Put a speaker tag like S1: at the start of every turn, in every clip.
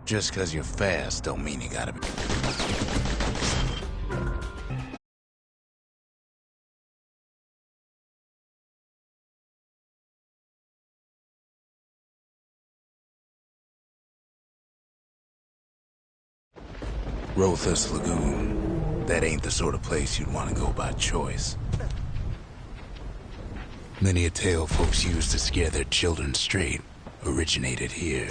S1: Just 'cause you're fast don't mean you gotta be... Rothus Lagoon. That ain't the sort of place you'd want to go by choice. Many a tale folks use to scare their children straight originated here.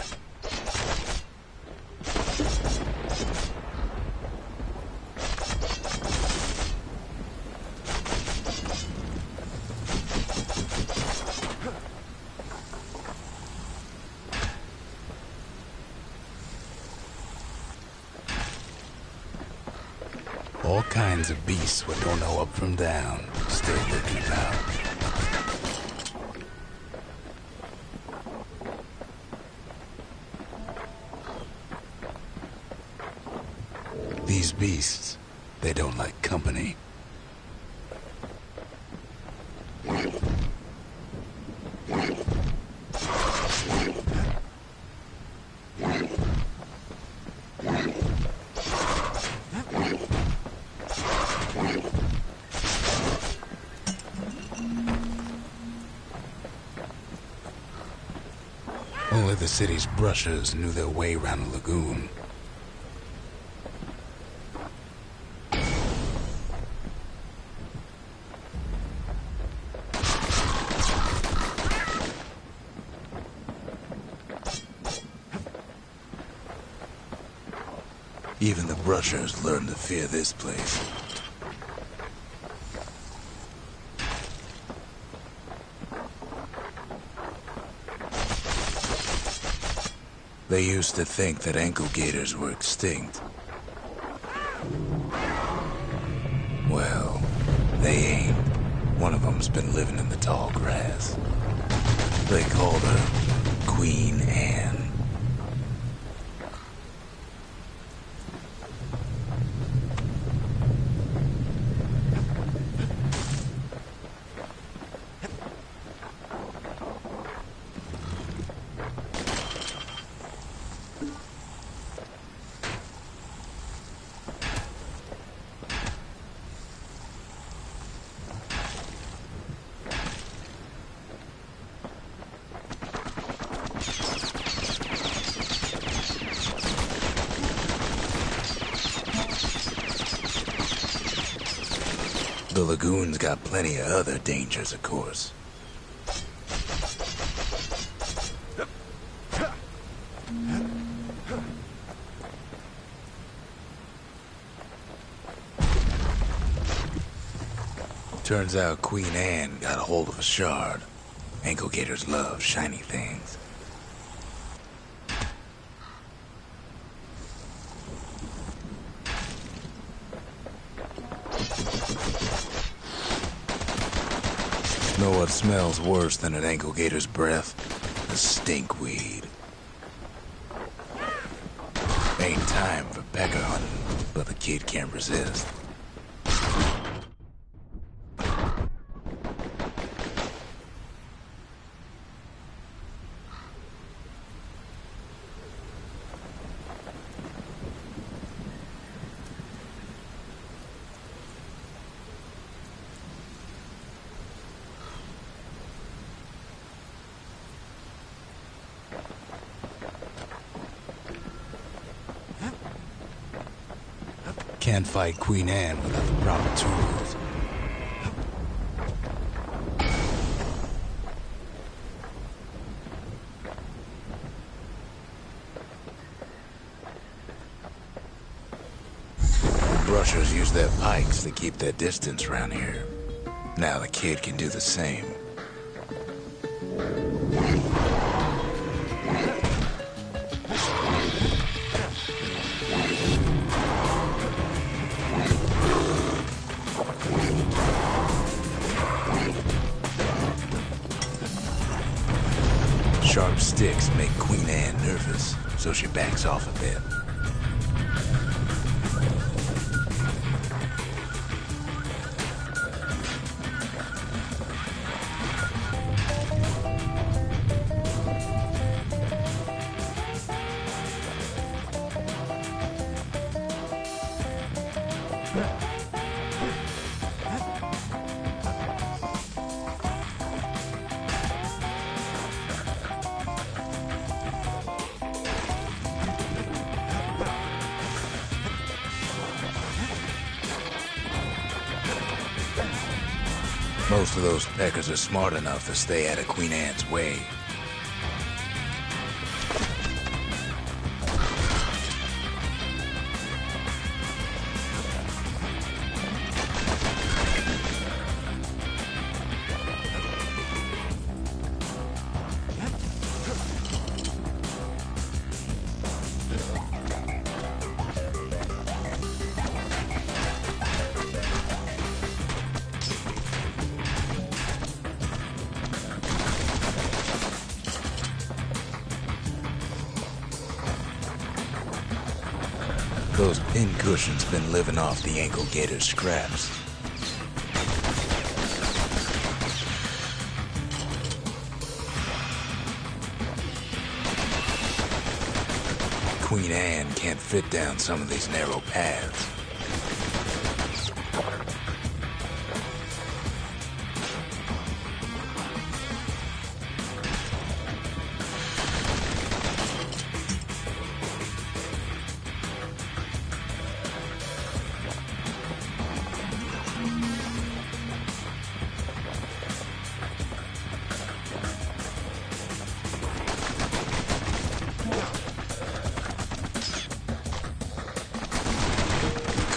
S1: All kinds of beasts we don't know up from down, still lurking about. These beasts, they don't like company. Only the city's brushers knew their way around the lagoon. Even the brushers learned to fear this place. They used to think that ankle gators were extinct. Well, they ain't. One of them's been living in the tall grass. They called her Queen Anne. The lagoon's got plenty of other dangers, of course. Turns out Queen Anne got a hold of a shard. Ankle gators love shiny things. Know what smells worse than an ankle gator's breath? The stinkweed. Ain't time for pecker hunting, but the kid can't resist. Can't fight Queen Anne without the proper tools. The brushers use their pikes to keep their distance around here. Now the kid can do the same. Sharp sticks make Queen Anne nervous, so she backs off a bit. Most of those peckers are smart enough to stay out of Queen Anne's way. Those pincushions been living off the ankle gator's scraps. Queen Anne can't fit down some of these narrow paths.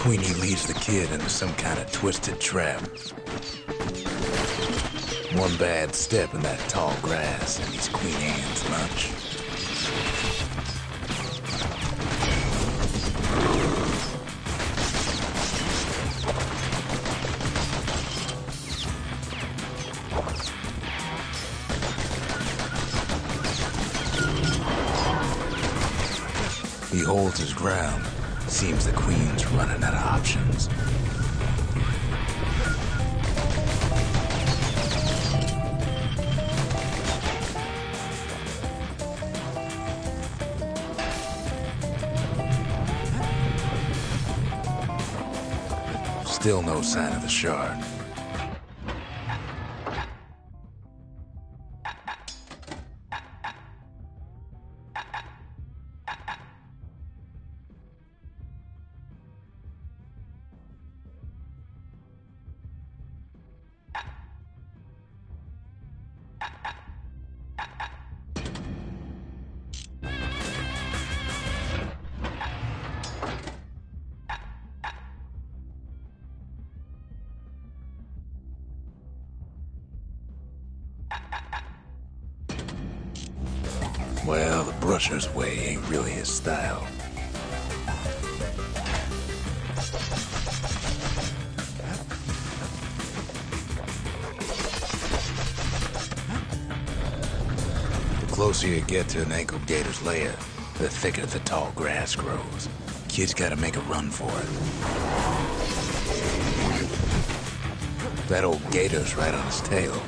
S1: Queenie leads the kid into some kind of twisted trap. One bad step in that tall grass and he's Queen Anne's lunch. He holds his ground. Seems the Queen's running out of options. Still no sign of the shard. Well, the brusher's way ain't really his style. The closer you get to an ankle gator's lair, the thicker the tall grass grows. Kid's gotta make a run for it. That old gator's right on his tail.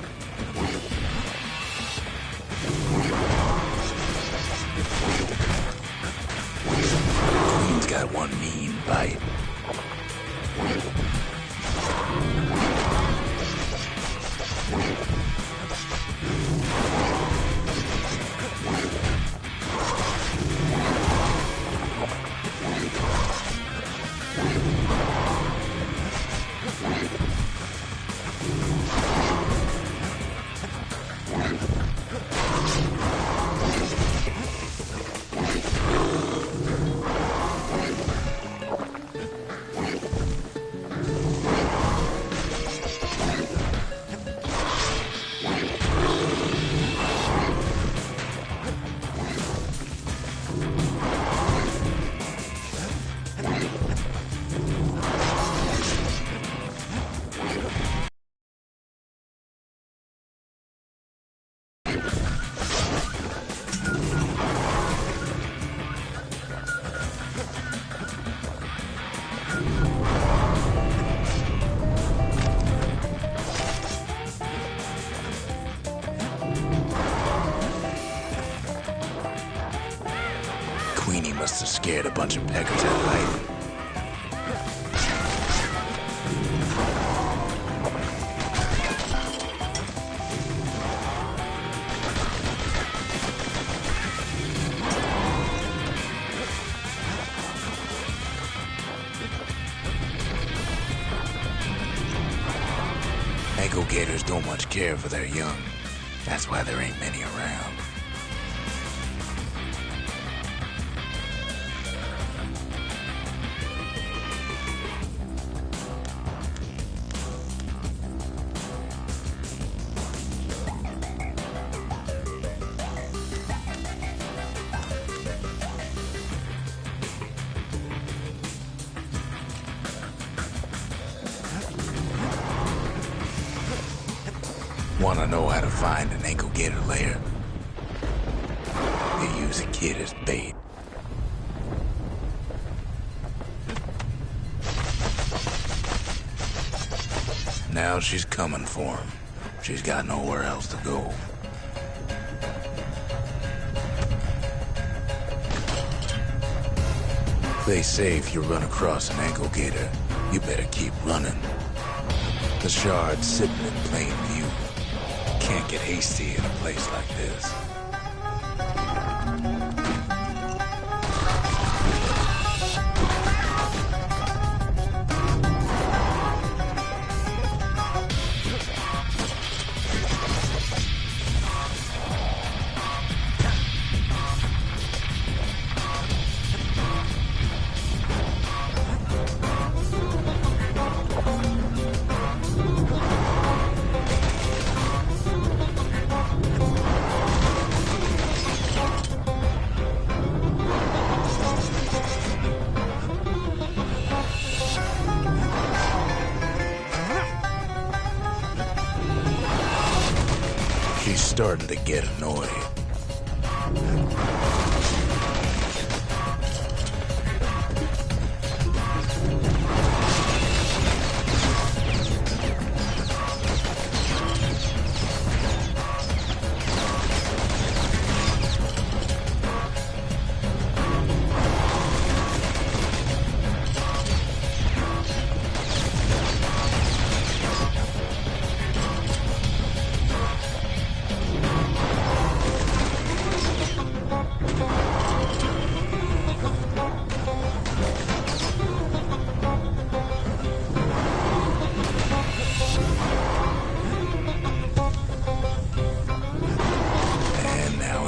S1: Queen's got one mean bite. Queenie must have scared a bunch of peckers out of hiding. Ankle gators don't care for their young. That's why there ain't many around. Wanna know how to find an ankle gator lair? They use a kid as bait. Now she's coming for him. She's got nowhere else to go. They say if you run across an ankle gator, you better keep running. The shard's sitting in plain view. Can't get hasty in a place like this. She's starting to get annoyed.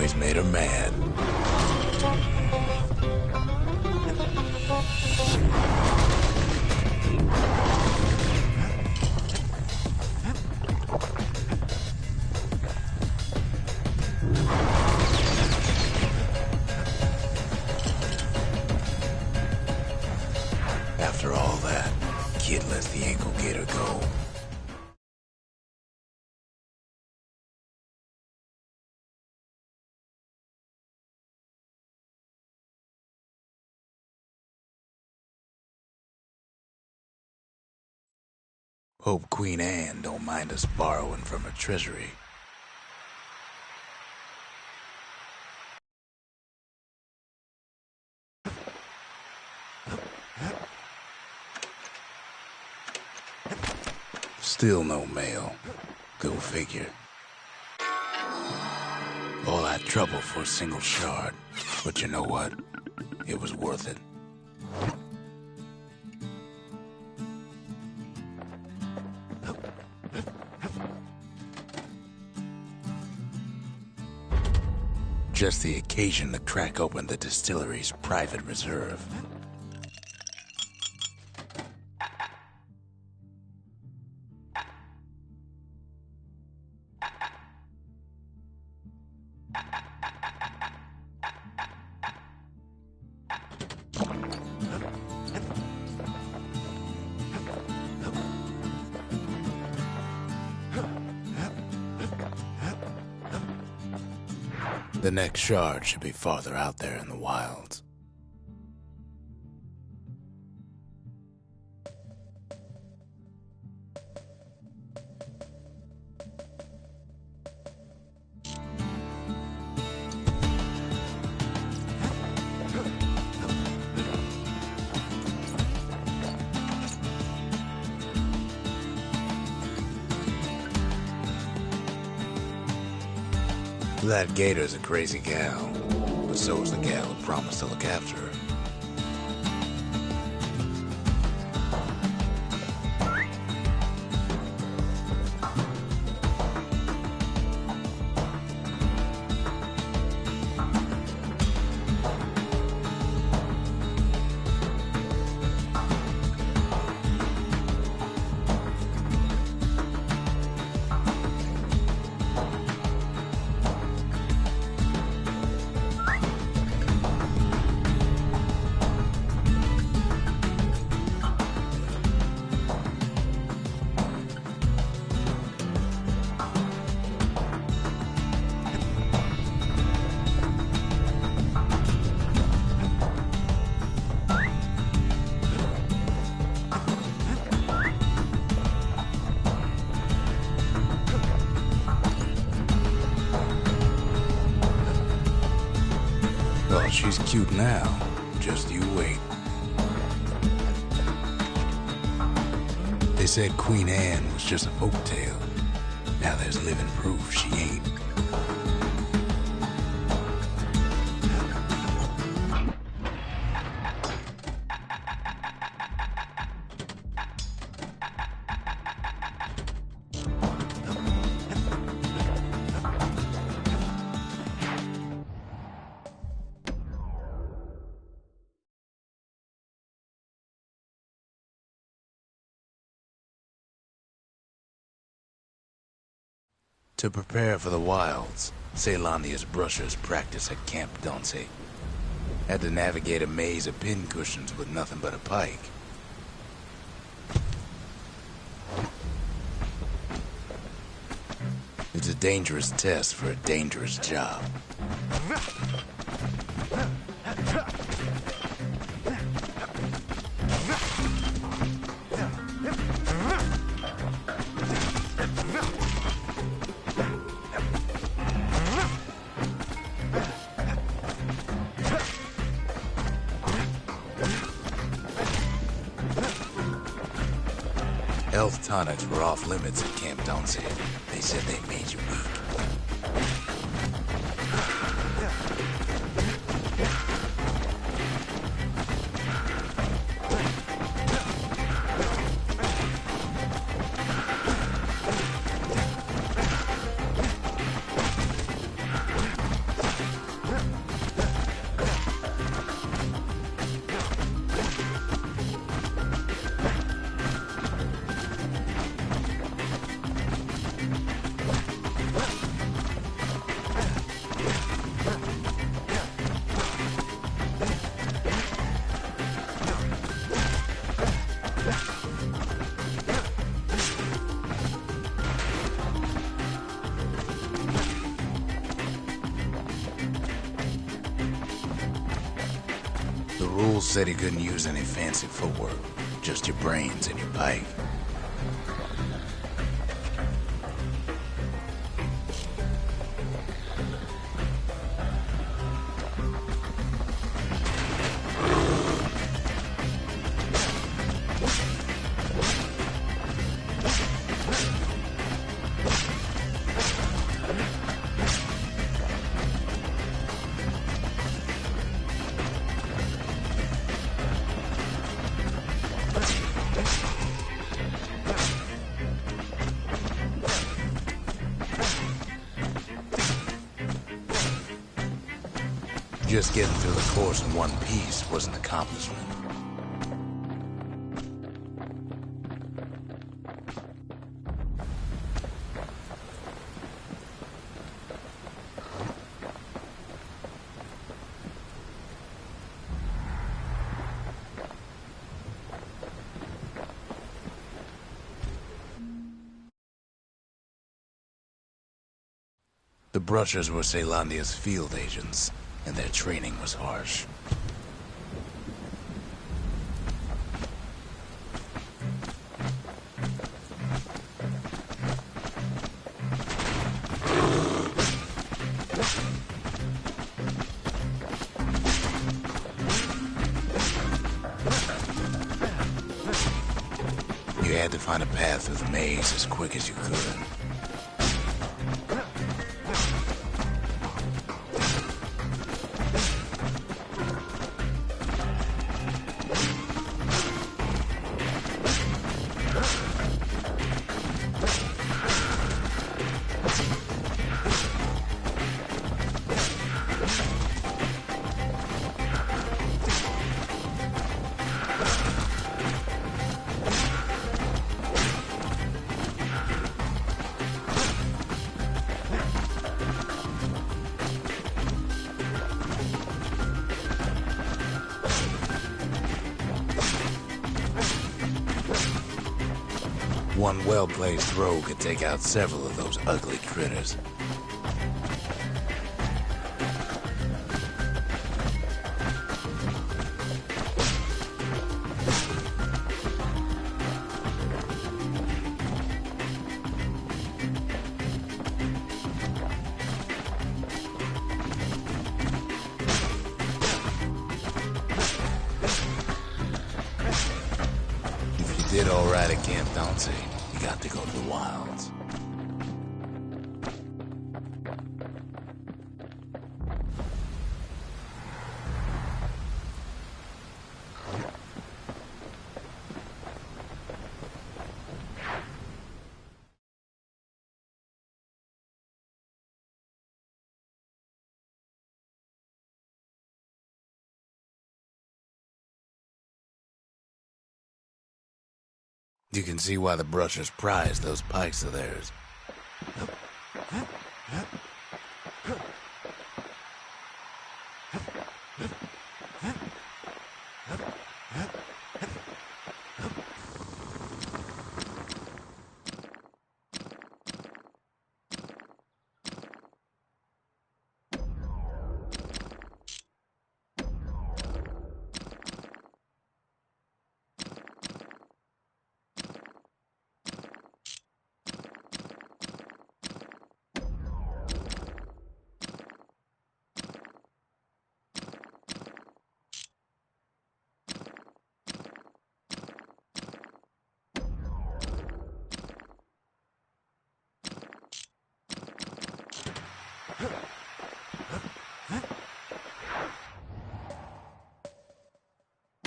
S1: He's made her mad. After all that, Kid lets the ankle gator go. Hope Queen Anne don't mind us borrowing from her treasury. Still no mail. Go figure. All that trouble for a single shard. But you know what? It was worth it. Just the occasion to crack open the distillery's private reserve. The next shard should be farther out there in the wilds. That gator's a crazy gal, but so's the gal who promised to look after her. She's cute now. Just you wait. They said Queen Anne was just a folktale. Now there's living proof she ain't. To prepare for the wilds, Ceylonia's brushers practice at Camp Donce. Had to navigate a maze of pincushions with nothing but a pike. It's a dangerous test for a dangerous job. Health tonics were off limits at Camp Donce. They said they made you weak. The rules said he couldn't use any fancy footwork, just your brains and your pike. Just getting through the course in one piece was an accomplishment. The brushers were Ceylonia's field agents, and their training was harsh. You had to find a path through the maze as quick as you could. One well-placed throw could take out several of those ugly critters. all right at Camp Dante, you got to go to the wilds. You can see why the brushers prize those pikes of theirs.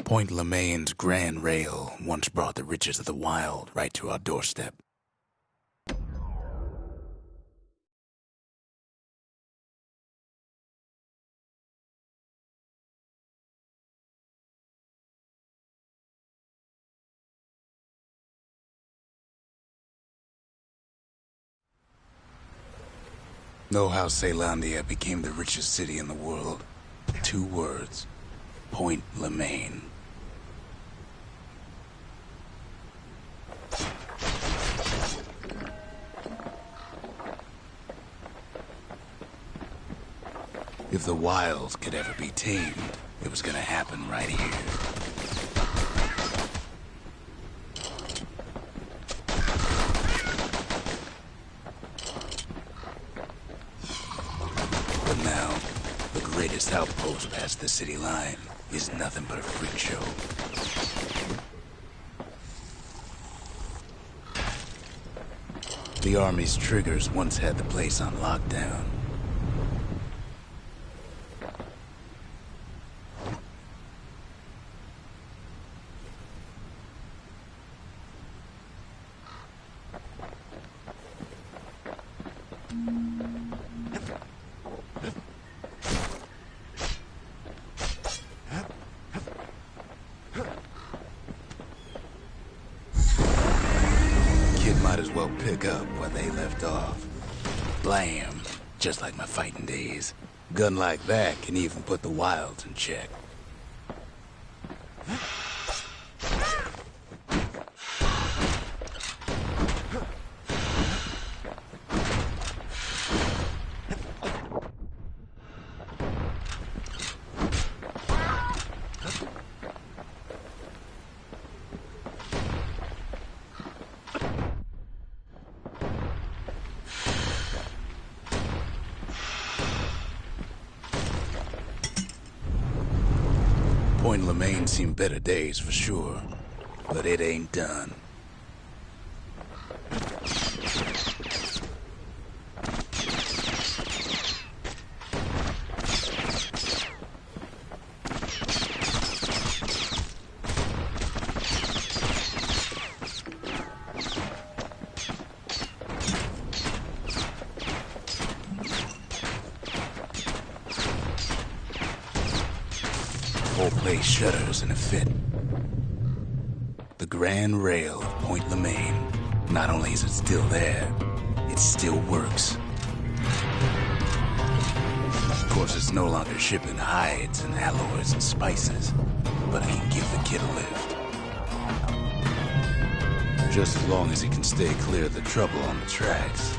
S1: Point Lemaine's Grand Rail once brought the riches of the wild right to our doorstep. Know how Caelondia became the richest city in the world? 2 words. Point Lemaine. If the wilds could ever be tamed, it was gonna happen right here. But now, the greatest outpost past the city line is nothing but a freak show. The Army's triggers once had the place on lockdown. Might as well pick up where they left off. Blam, just like my fighting days. Gun like that can even put the wilds in check. Point Lemaine seen better days for sure, but it ain't done. Whole place shudders in a fit. The Grand Rail of Point Lemaine. Not only is it still there, it still works. Of course, it's no longer shipping hides and alloys and spices, but it can give the kid a lift. Just as long as he can stay clear of the trouble on the tracks.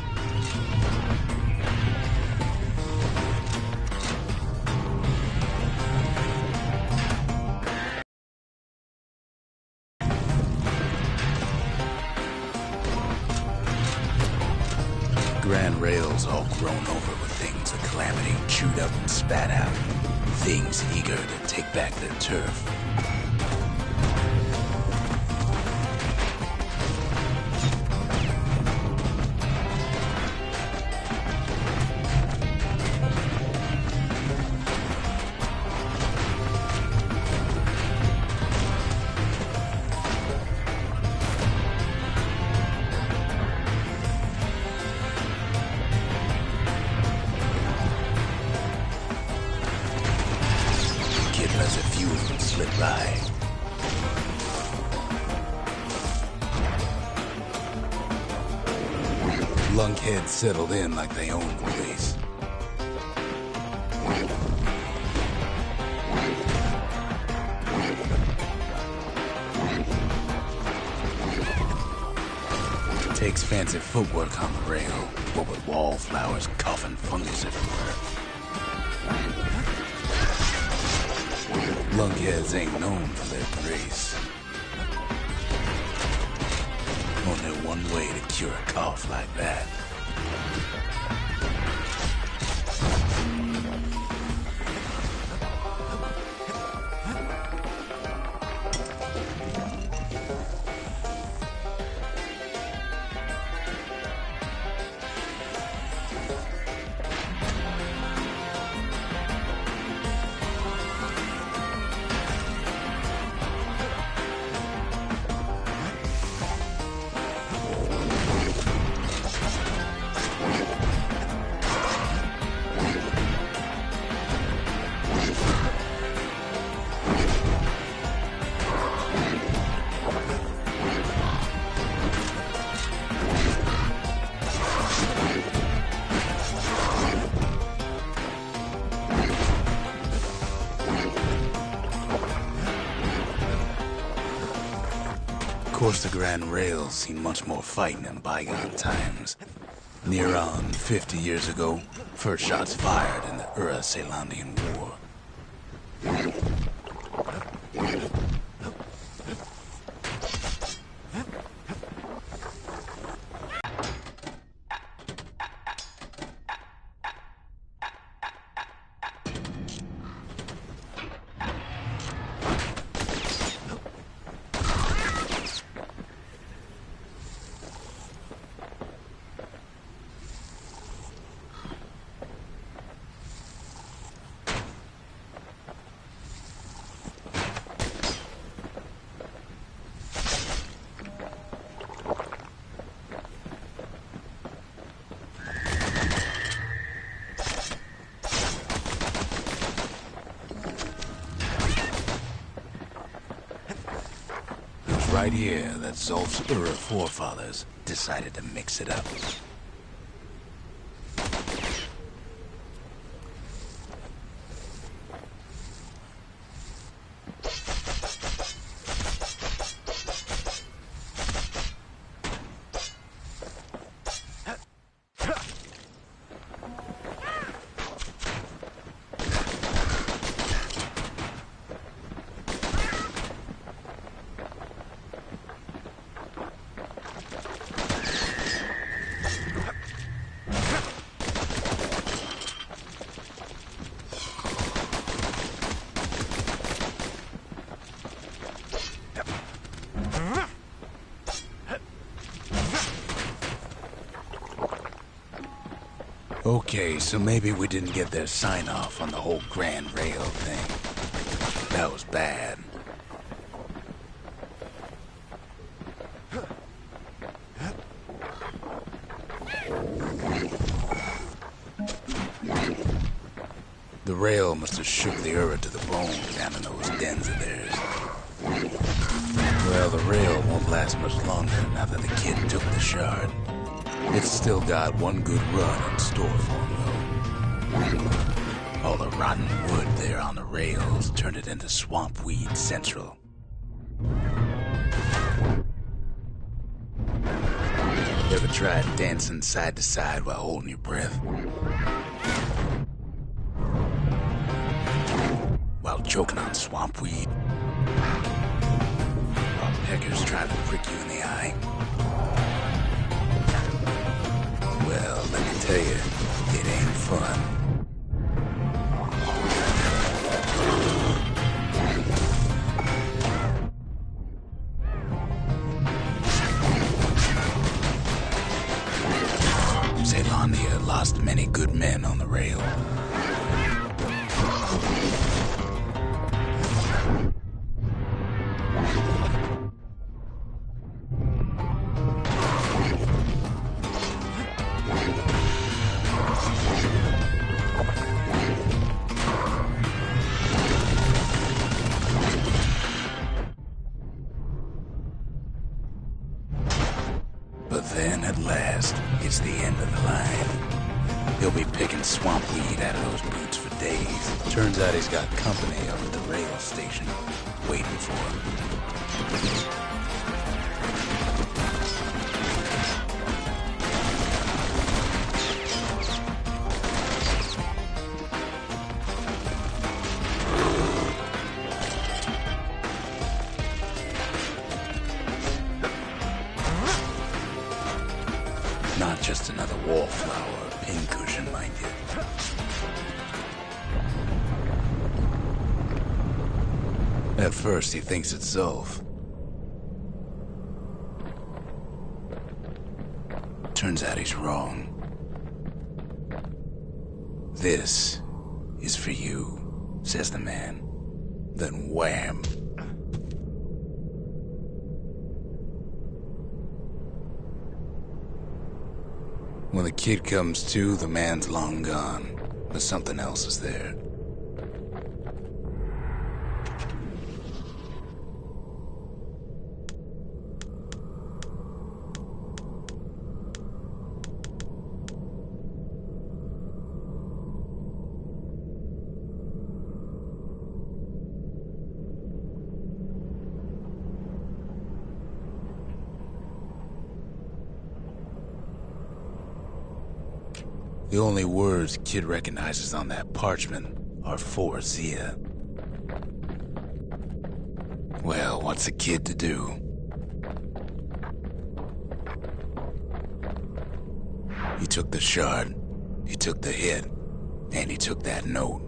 S1: Grand Rail's all grown over with things of calamity chewed up and spat out. Things eager to take back their turf. ride. Lunkheads settled in like they owned the place. Takes fancy footwork on the rail, what with wallflowers, coughing fungus everywhere. Lunkheads ain't known for their grace. Only one way to cure a cough like that. Of course, the Grand Rail's seen much more fighting in bygone times. Near on 50 years ago, first shots fired in the Ura-Ceylonian War. Right here that Zolf's Ura forefathers decided to mix it up. Okay, so maybe we didn't get their sign-off on the whole Grand Rail thing. That was bad. The rail must have shook the Ura to the bone down in those dens of theirs. Well, the rail won't last much longer now that the kid took the shard. It's still got one good run in store for him, though. All the rotten wood there on the rails turned it into swamp weed central. Ever tried dancing side to side while holding your breath? While choking on swamp weed? While peckers trying to prick you in the eye? Well, let me tell you, it ain't fun. Ceylonia lost many good men on the rail. be picking swamp weed out of those boots for days. Turns out he's got company up at the rail station, waiting for him. Not just another wallflower or pincushion, mind you. At first, he thinks it's Zulf. Turns out he's wrong. This is for you, says the man. Then wham! When the kid comes to, the man's long gone, but something else is there. The only words Kid recognizes on that parchment are for Zia. Well, what's a kid to do? He took the shard, he took the hit, and he took that note.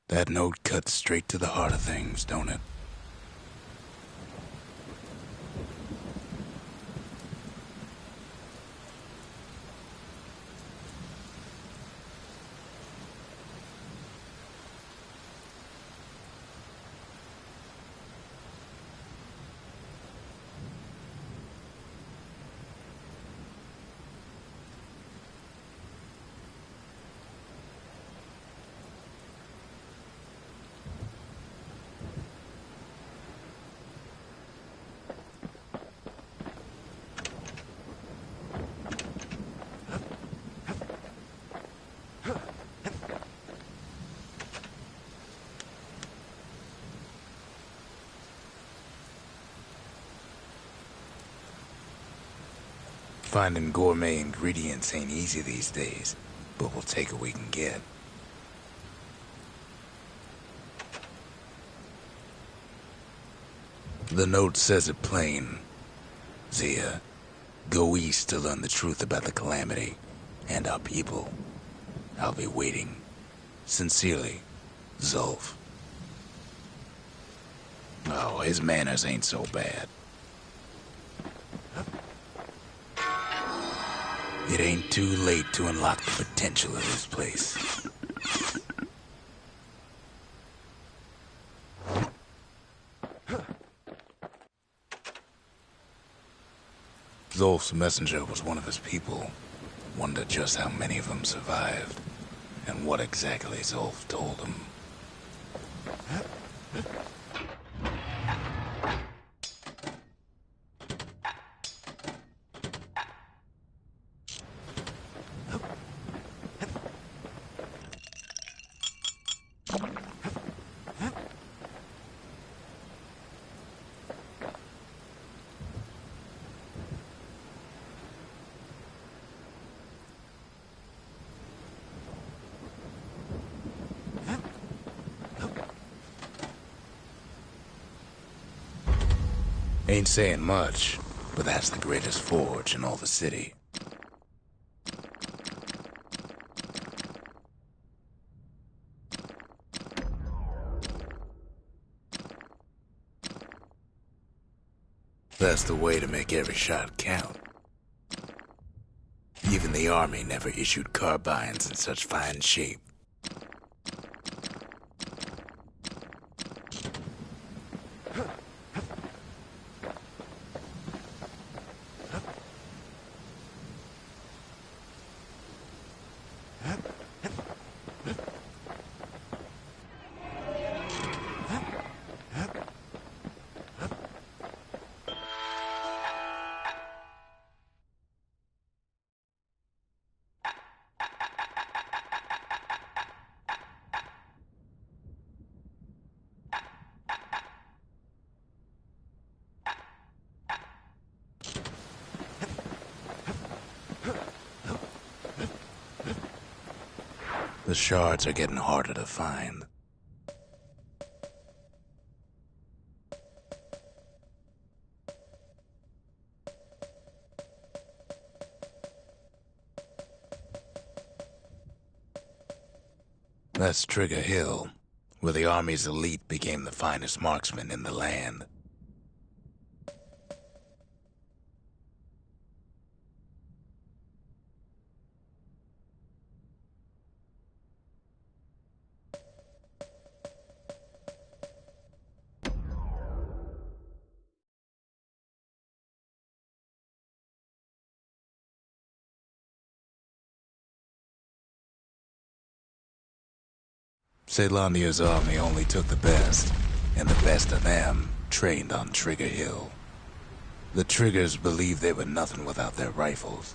S1: That note cuts straight to the heart of things, don't it? Finding gourmet ingredients ain't easy these days, but we'll take what we can get. The note says it plain. Zia, go east to learn the truth about the calamity and our people. I'll be waiting. Sincerely, Zulf. Oh, his manners ain't so bad. It ain't too late to unlock the potential of this place. Zulf's messenger was one of his people. Wonder just how many of them survived, and what exactly Zulf told him. Ain't saying much, but that's the greatest forge in all the city. That's the way to make every shot count. Even the army never issued carbines in such fine shape. The shards are getting harder to find. That's Trigger Hill, where the Army's elite became the finest marksmen in the land. Caelandia's army only took the best, and the best of them trained on Trigger Hill. The Triggers believed they were nothing without their rifles.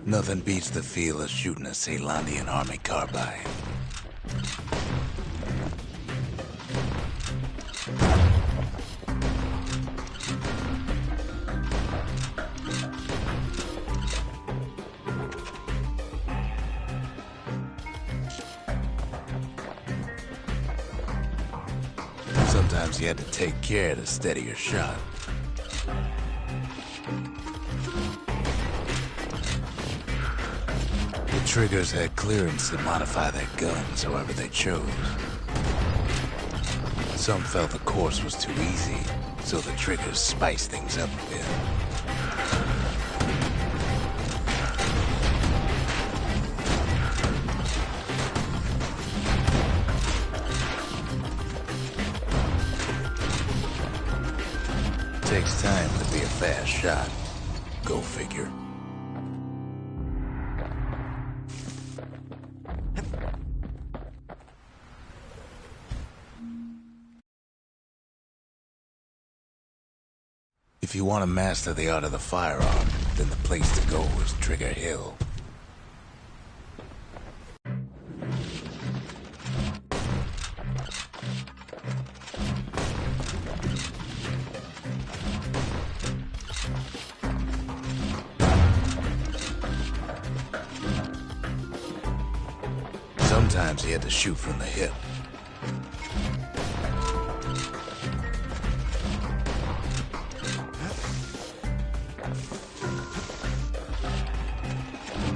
S1: Nothing beats the feel of shooting a Caelandian army carbine. Sometimes you had to take care to steady your shot. The Triggers had clearance to modify their guns however they chose. Some felt the course was too easy, so the Triggers spiced things up a bit. Takes time to be a fast shot. Go figure. If you want to master the art of the firearm, then the place to go is Trigger Hill. Sometimes he had to shoot from the hip.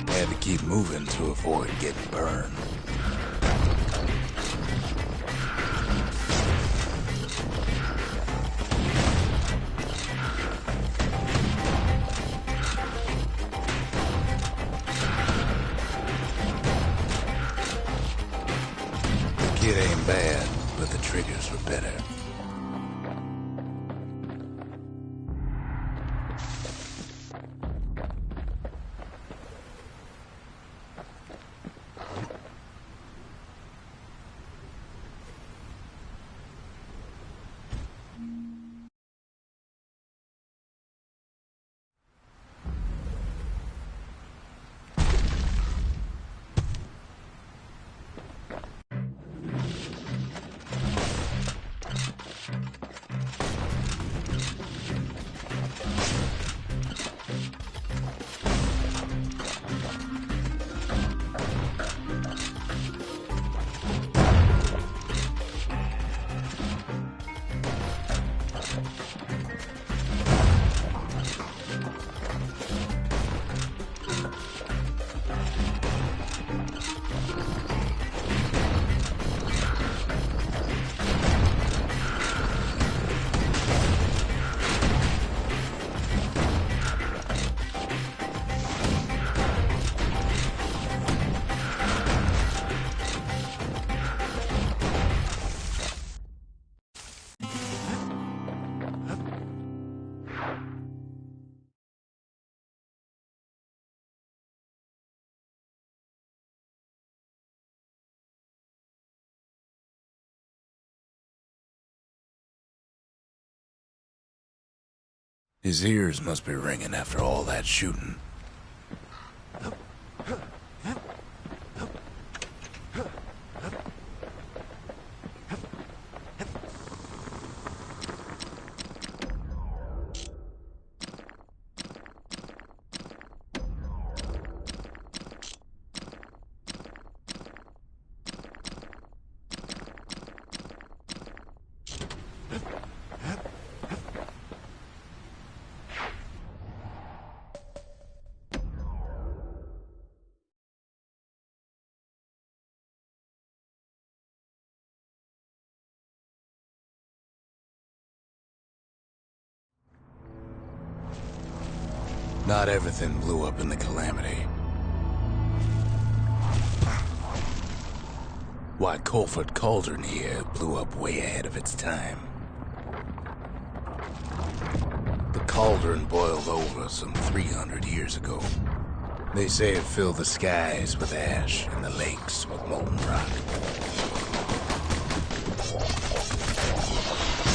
S1: Had to keep moving to avoid getting burned. It ain't bad, but the Triggers were better. His ears must be ringing after all that shooting. Not everything blew up in the calamity. Why, Colford Cauldron here blew up way ahead of its time. The cauldron boiled over some 300 years ago. They say it filled the skies with ash and the lakes with molten rock.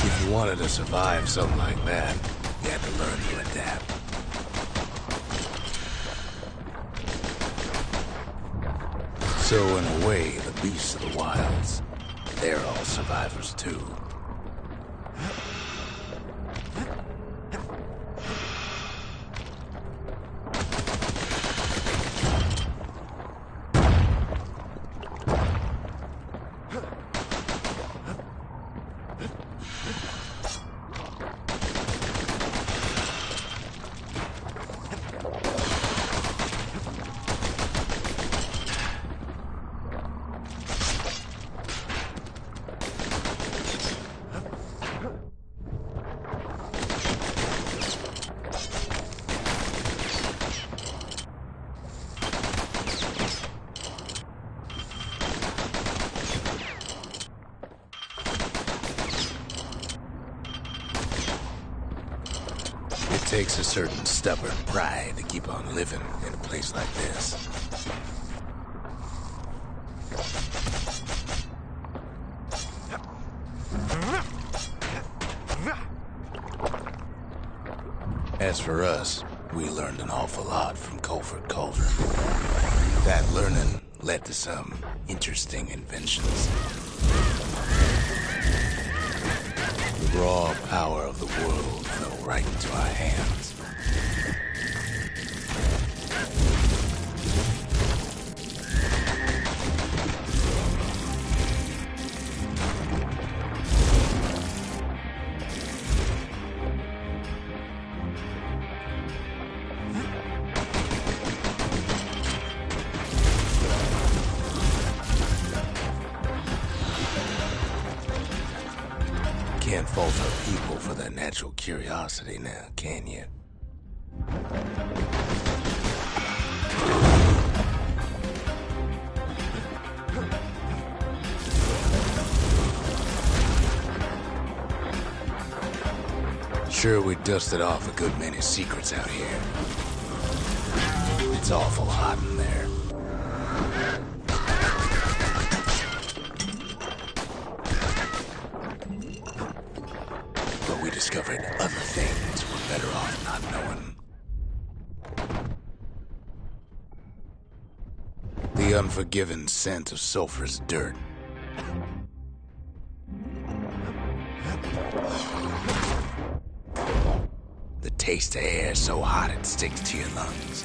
S1: If you wanted to survive something like that, you had to learn to adapt. So in a way, the beasts of the wilds, they're all survivors too. It takes a certain stubborn pride to keep on living in a place like this. As for us, we learned an awful lot from Colford Cauldron. That learning led to some interesting inventions. The raw power of the world fell right into our hands. Can't fault our people for their natural curiosity now, can you? Sure, we dusted off a good many secrets out here. It's awful hot in there. We discovered other things we're better off not knowing. The unforgiving scent of sulfurous dirt. The taste of air so hot it sticks to your lungs.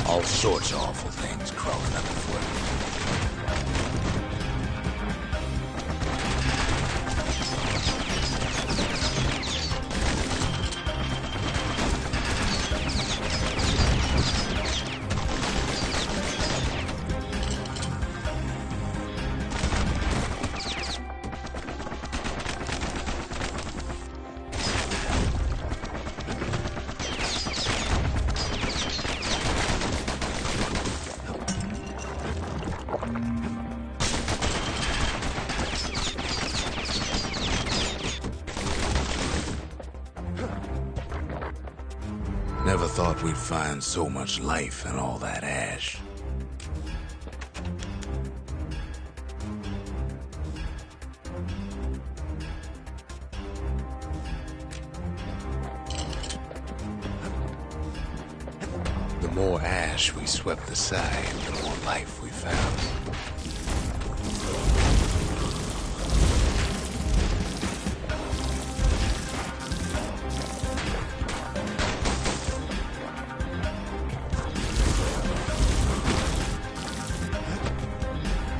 S1: All sorts of awful things crawling underfoot. Never thought we'd find so much life in all that ash. The more ash we swept aside, the more life we found.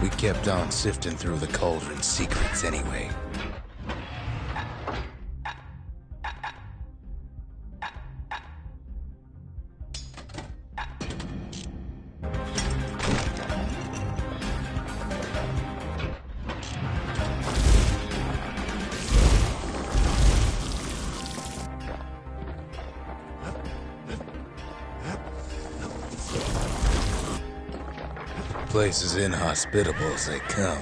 S1: We kept on sifting through the cauldron's secrets anyway. Place as inhospitable as they come.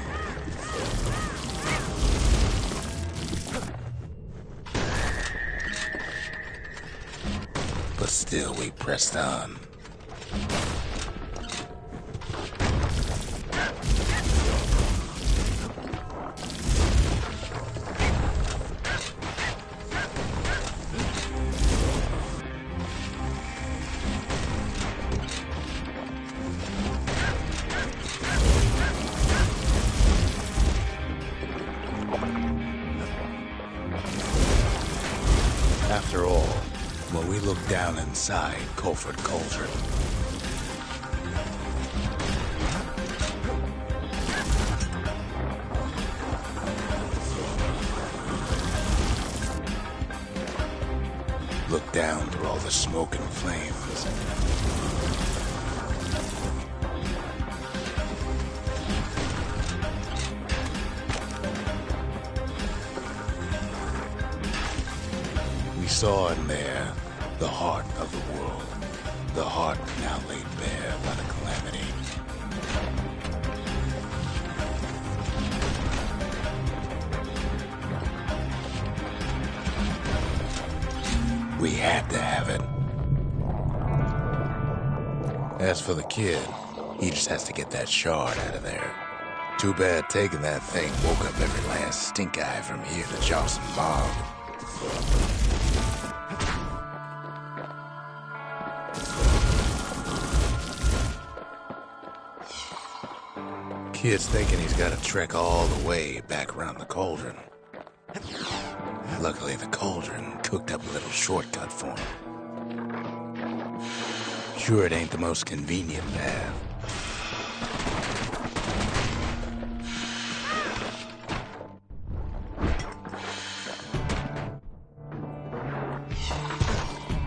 S1: But still we pressed on. After all, when we look down inside Colford Cauldron, look down through all the smoke and flames, we saw in there the heart of the world, the heart now laid bare by the calamity. We had to have it. As for the kid, he just has to get that shard out of there. Too bad taking that thing woke up every last stink eye from here to Johnson Bog. Kid's thinking he's got to trek all the way back around the cauldron. Luckily, the cauldron cooked up a little shortcut for him. Sure, it ain't the most convenient path.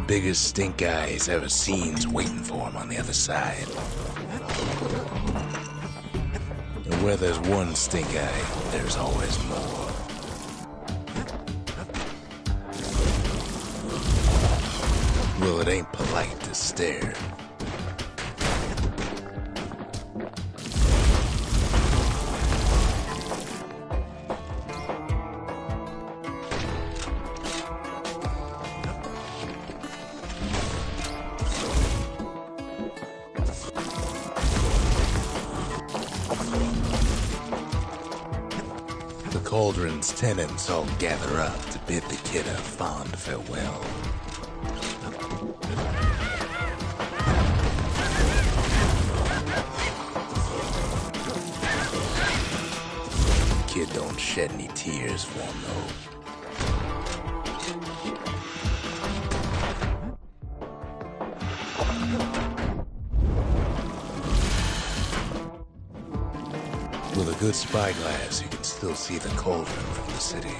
S1: Biggest stink eye he's ever seen's waiting for him on the other side. And where there's one stink eye, there's always more. Well, it ain't polite to stare. The cauldron's tenants all gather up to bid the kid a fond farewell. Kid don't shed any tears for him, though. With a good spyglass, you can still see the cauldron from the city.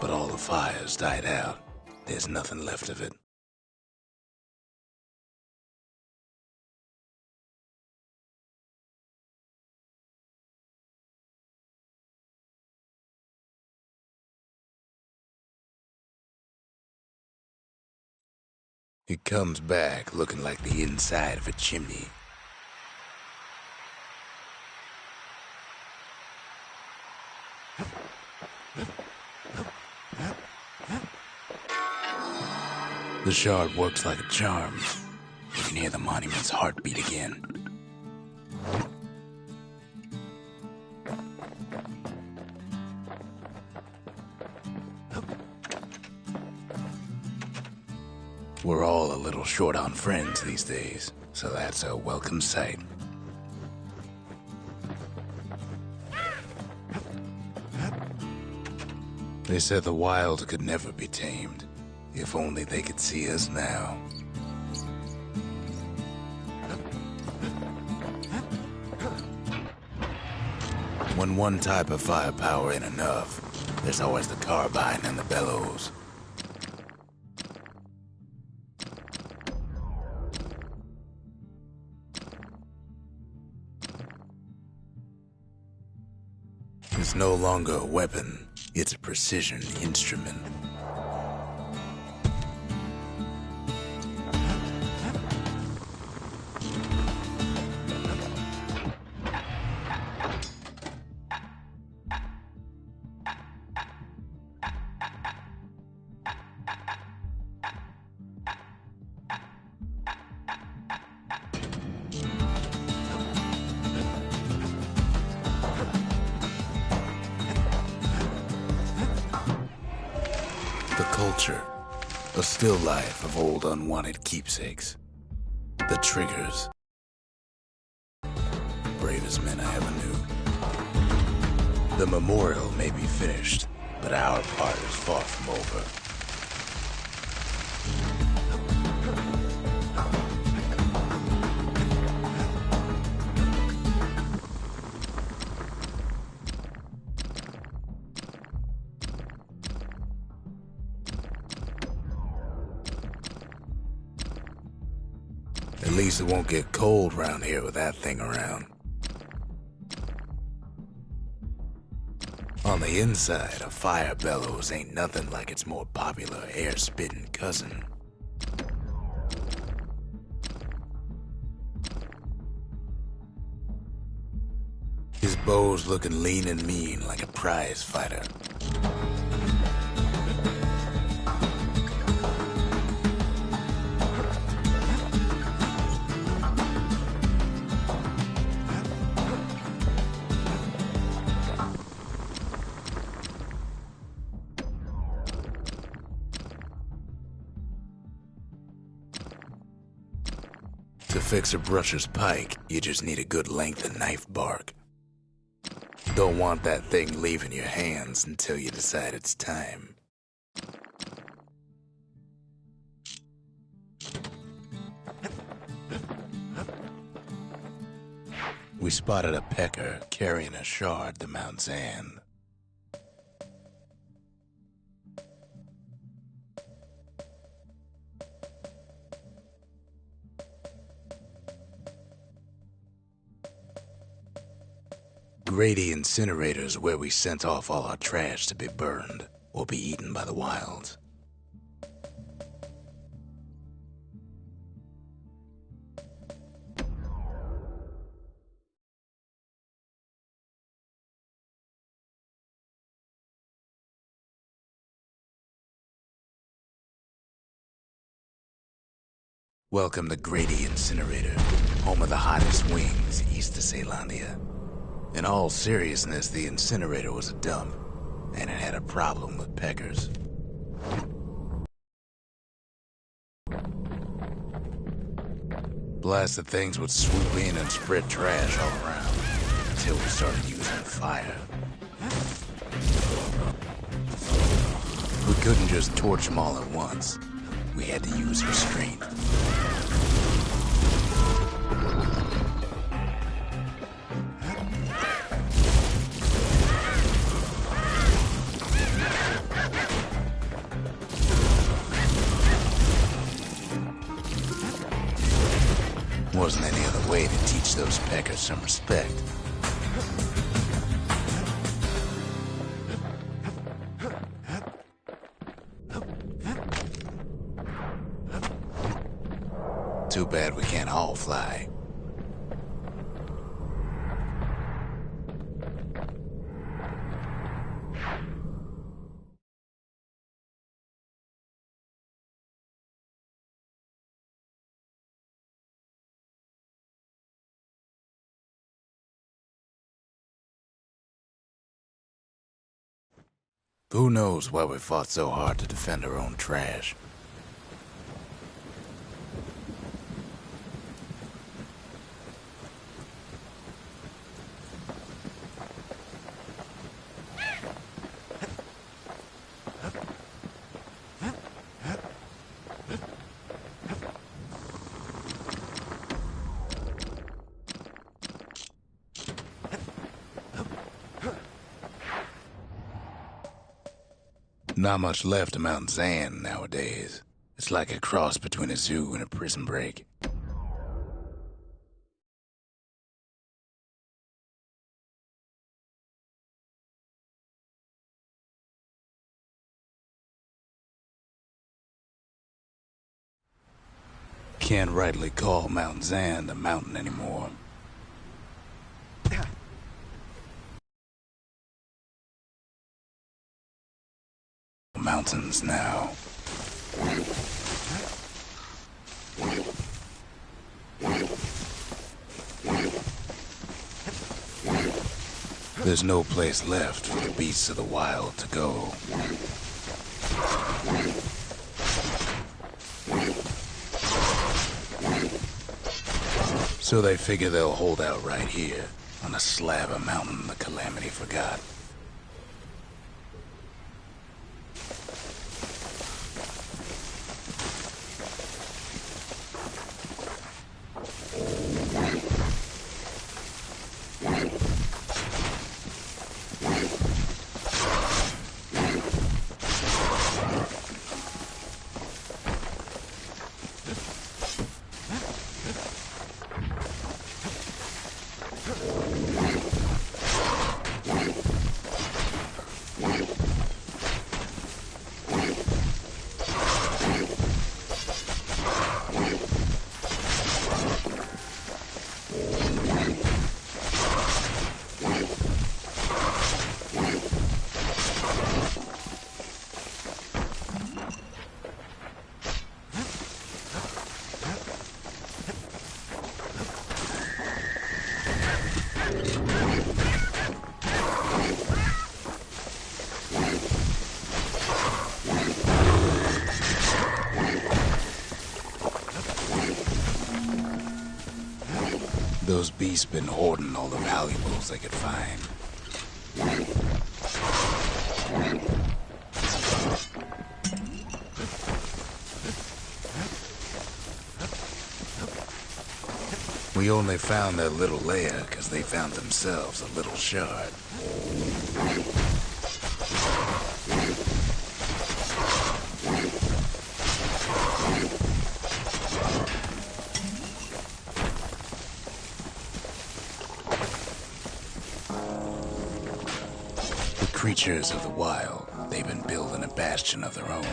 S1: But all the fires died out. There's nothing left of it. It comes back looking like the inside of a chimney. The shard works like a charm. You can hear the monument's heartbeat again. We're all a little short on friends these days, so that's a welcome sight. They said the wild could never be tamed. If only they could see us now. When one type of firepower ain't enough, there's always the carbine and the bellows. It's no longer a weapon, it's a precision instrument. The culture, a still life of old unwanted keepsakes. The triggers, bravest men I ever knew. The memorial may be finished, but our part is far from over. At least it won't get cold round here with that thing around. On the inside, a fire bellows ain't nothing like its more popular air-spitting cousin. His bow's looking lean and mean like a prize fighter. To fix a brusher's pike, you just need a good length of knife bark. Don't want that thing leaving your hands until you decide it's time. We spotted a pecker carrying a shard to Mount Zan. Grady Incinerator's where we sent off all our trash to be burned or be eaten by the wilds. Welcome to Grady Incinerator, home of the hottest wings east of Caelandia. In all seriousness, the incinerator was a dump, and it had a problem with peckers. Blasted things would swoop in and spread trash all around, until we started using fire. We couldn't just torch them all at once. We had to use restraint. Wasn't any other way to teach those peckers some respect. Too bad we can't all fly. Who knows why we fought so hard to defend our own trash? Not much left of Mount Zan nowadays. It's like a cross between a zoo and a prison break. Can't rightly call Mount Zan a mountain anymore. Mountains now. There's no place left for the beasts of the wild to go. So they figure they'll hold out right here, on a slab of mountain the Calamity forgot. Those beasts been hoarding all the valuables they could find. We only found their little lair because they found themselves a little shard. Creatures of the wild, they've been building a bastion of their own.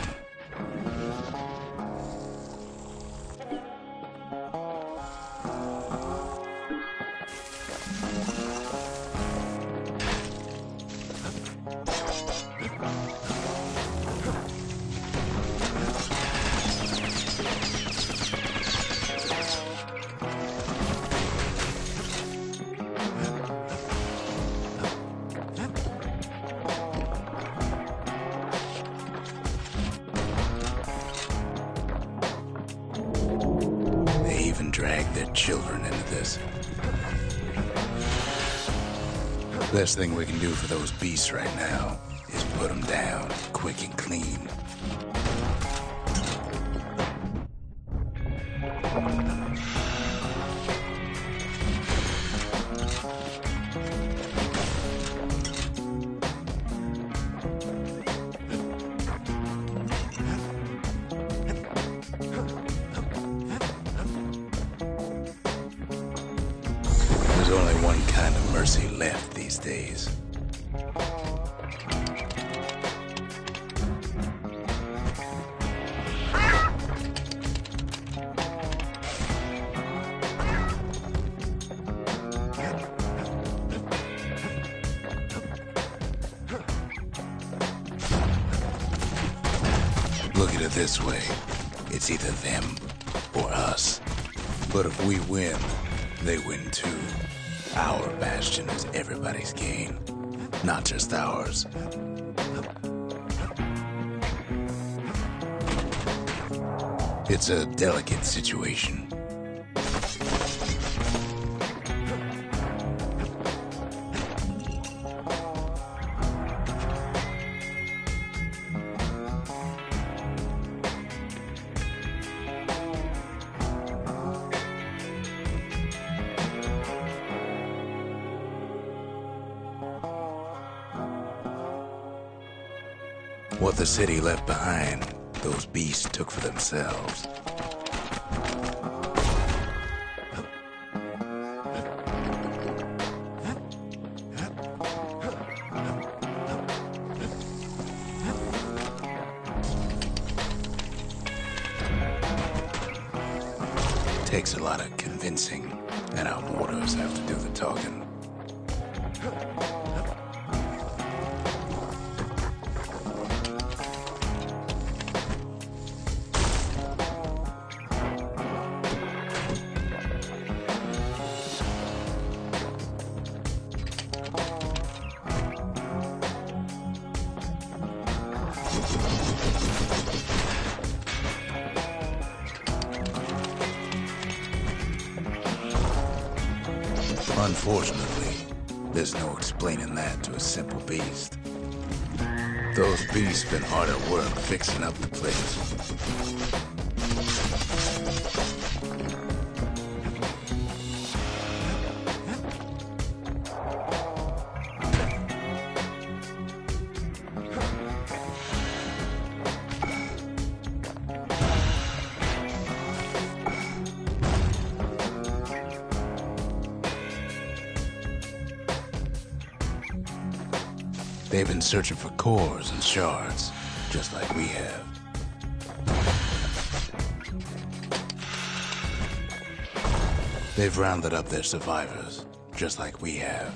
S1: Drag their children into this. Best thing we can do for those beasts right now is put them down quick and clean. There's only one kind of mercy left these days. Look at it this way. It's either them or us. But if we win, they win too. Our bastion is everybody's gain, not just ours. It's a delicate situation. What the city left behind, those beasts took for themselves. Takes a lot of convincing, and our mortars have to do the talking. Unfortunately, there's no explaining that to a simple beast. Those beasts been hard at work fixing up the place. They've been searching for cores and shards, just like we have. They've rounded up their survivors, just like we have.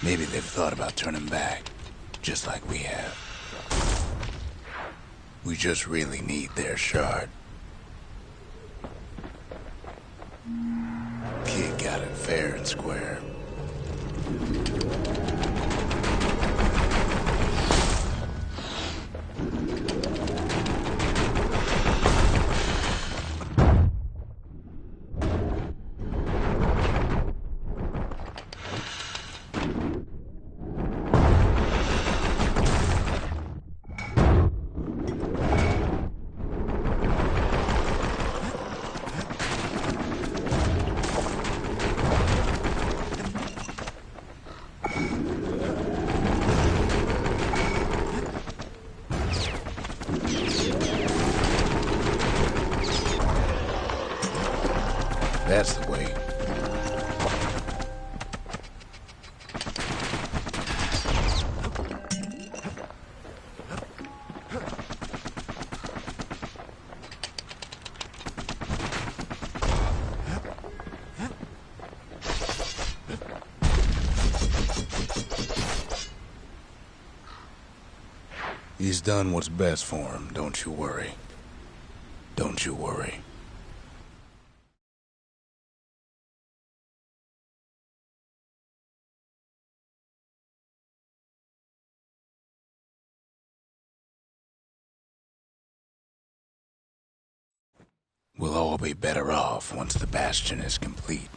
S1: Maybe they've thought about turning back, just like we have. We just really need their shard. Kid got it fair and square. That's the way. He's done what's best for him, don't you worry. Don't you worry. We'll all be better off once the bastion is complete.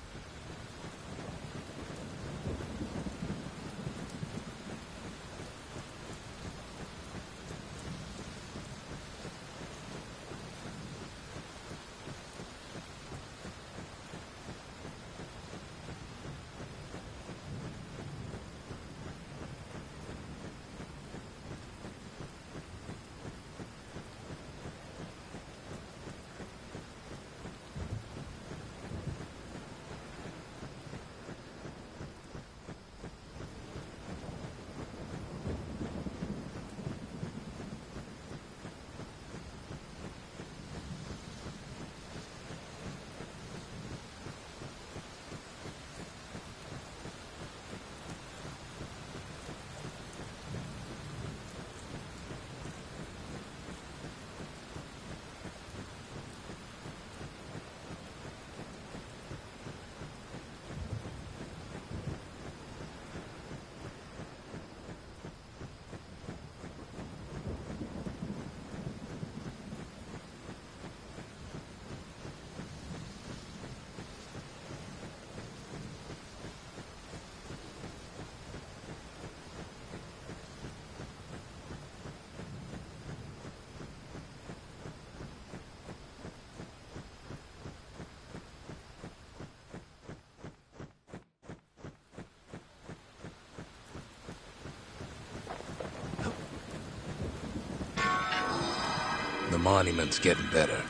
S1: monument's getting better.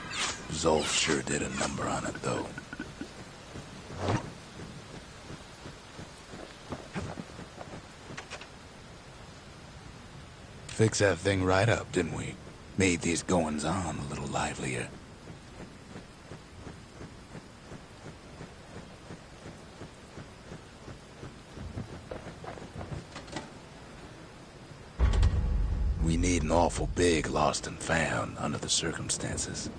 S1: Zolf sure did a number on it, though. Fixed that thing right up, didn't we? Made these goings-on a little livelier. We need an awful big lost and found under the circumstances.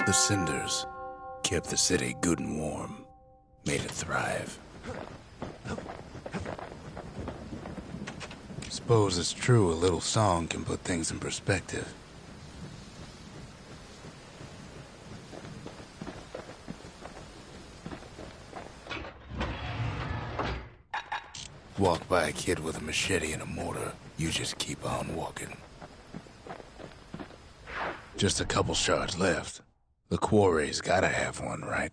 S1: The cinders kept the city good and warm, made it thrive. Suppose it's true a little song can put things in perspective. Walk by a kid with a machete and a mortar, you just keep on walking. Just a couple shards left. The quarry's gotta have one, right?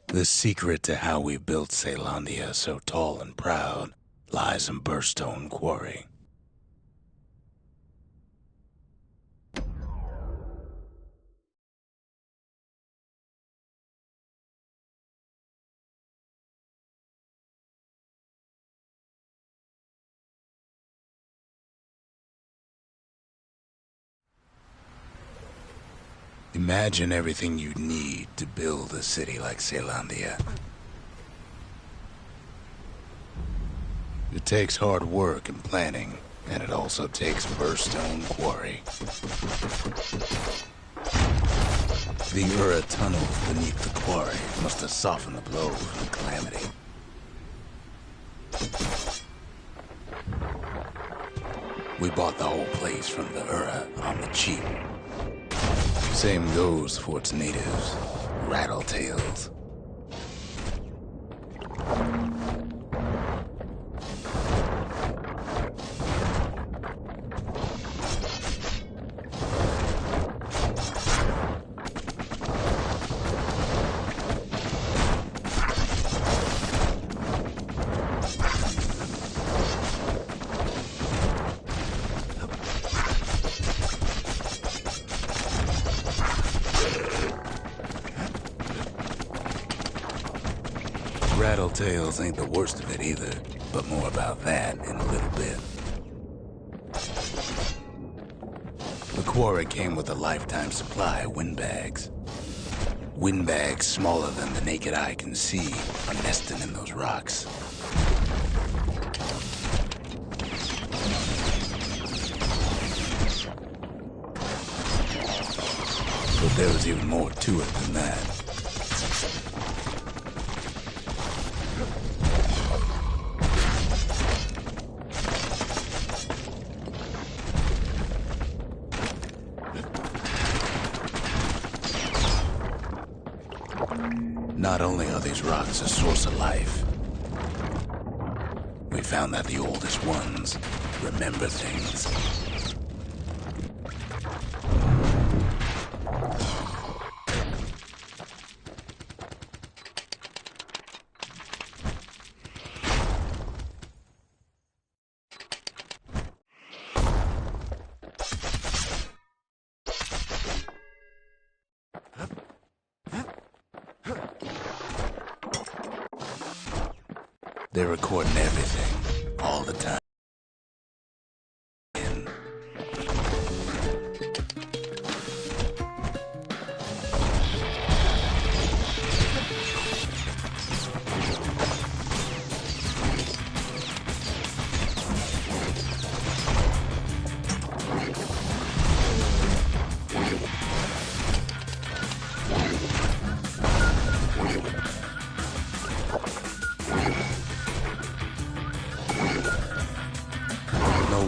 S1: The secret to how we built Caelondia so tall and proud lies in Burstone Quarry. Imagine everything you'd need to build a city like Caelondia. It takes hard work and planning, and it also takes Burstone Quarry. The Ura tunnels beneath the quarry must have softened the blow from the calamity. We bought the whole place from the Ura on the cheap. Same goes for its natives, Rattletails. Rattletails ain't the worst of it either, but more about that in a little bit. The quarry came with a lifetime supply of windbags. Windbags smaller than the naked eye can see are nesting in those rocks. But there was even more to it than that. Not only are these rocks a source of life, we found that the oldest ones remember things. They're recording everything, all the time.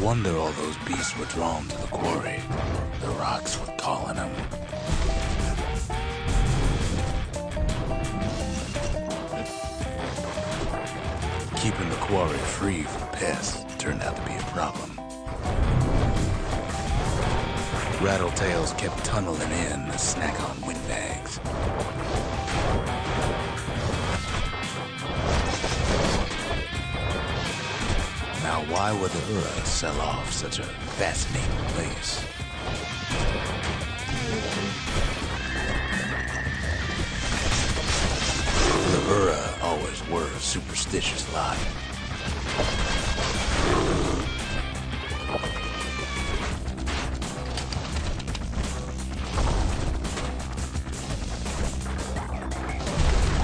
S1: wonder all those beasts were drawn to the quarry. The rocks were calling them. Keeping the quarry free from pests turned out to be a problem. Rattletails kept tunneling in to snack on windbags. Now, why would the Ura sell off such a fascinating place? The Ura always were a superstitious lot.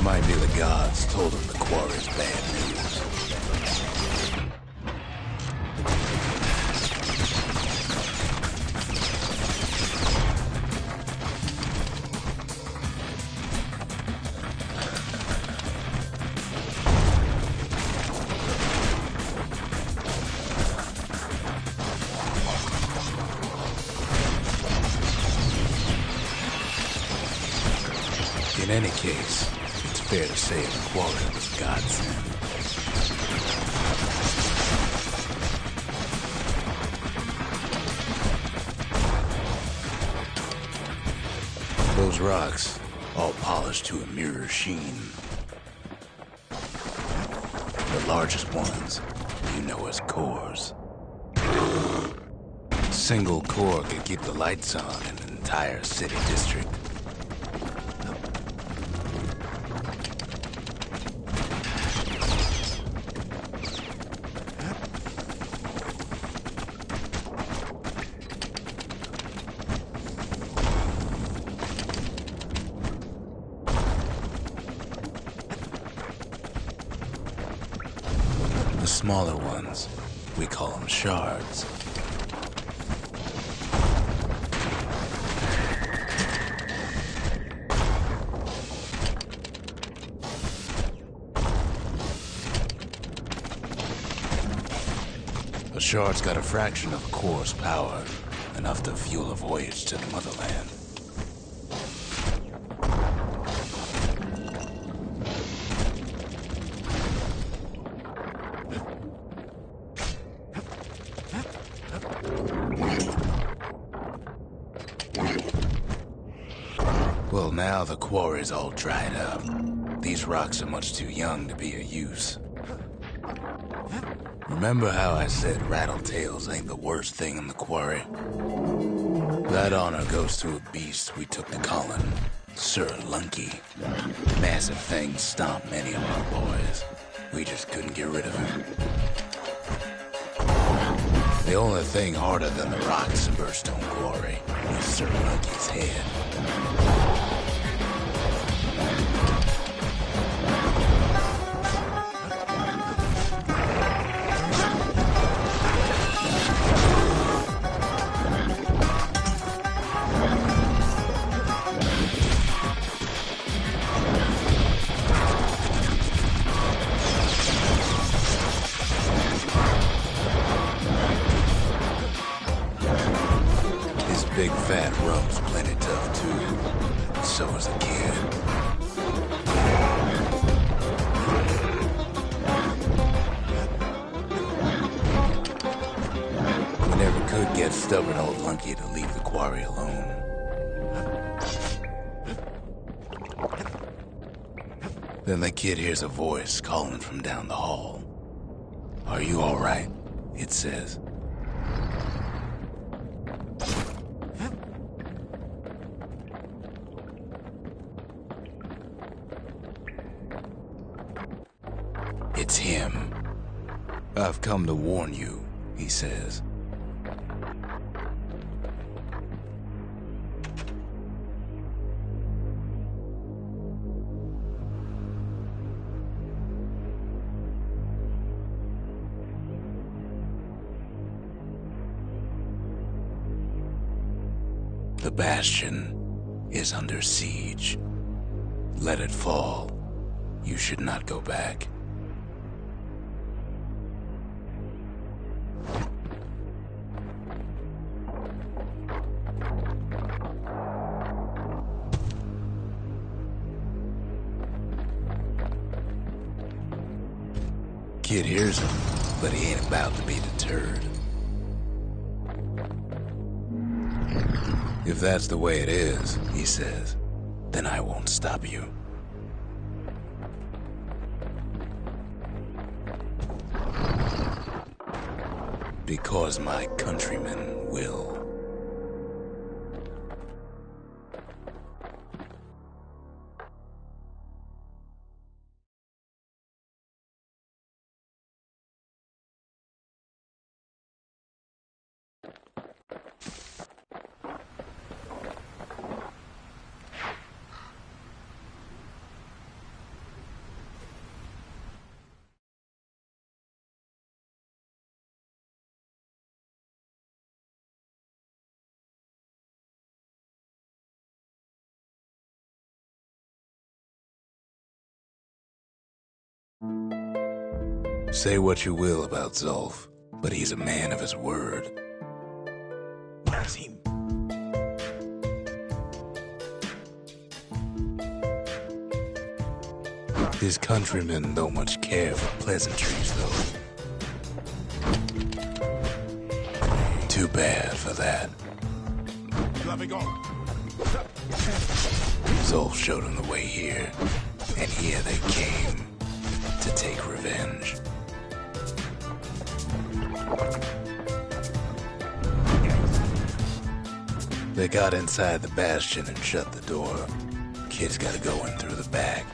S1: Might be the gods told him the quarry's bad news. In any case, it's fair to say the quarry was godsend. Those rocks, all polished to a mirror sheen. The largest ones, you know as cores. A single core could keep the lights on in an entire city district. The smaller ones, we call them shards. A shard's got a fraction of a core's power, enough to fuel a voyage to the motherland. Well, now the quarry's all dried up. These rocks are much too young to be of use. Remember how I said rattletails ain't the worst thing in the quarry? That honor goes to a beast we took to Colin, Sir Lunky. Massive thing stomped many of our boys. We just couldn't get rid of him. The only thing harder than the rocks in Burstone Quarry is Sir Lunky's head. Big fat rump's plenty tough too. So is the kid. We never could get stubborn old Lunky to leave the quarry alone. Then the kid hears a voice calling from down the hall. "Are you all right?" it says. It's him. "I've come to warn you," he says. The bastion is under siege. Let it fall. You should not go back. kid hears him, but he ain't about to be deterred. If that's the way it is, he says, then I won't stop you. Because my countrymen will. Say what you will about Zulf, but he's a man of his word.
S2: That's him.
S1: His countrymen don't much care for pleasantries, though. Too bad for that. Zulf showed him the way here, and here they came to take revenge. They got inside the bastion and shut the door. Kid's gotta go in through the back.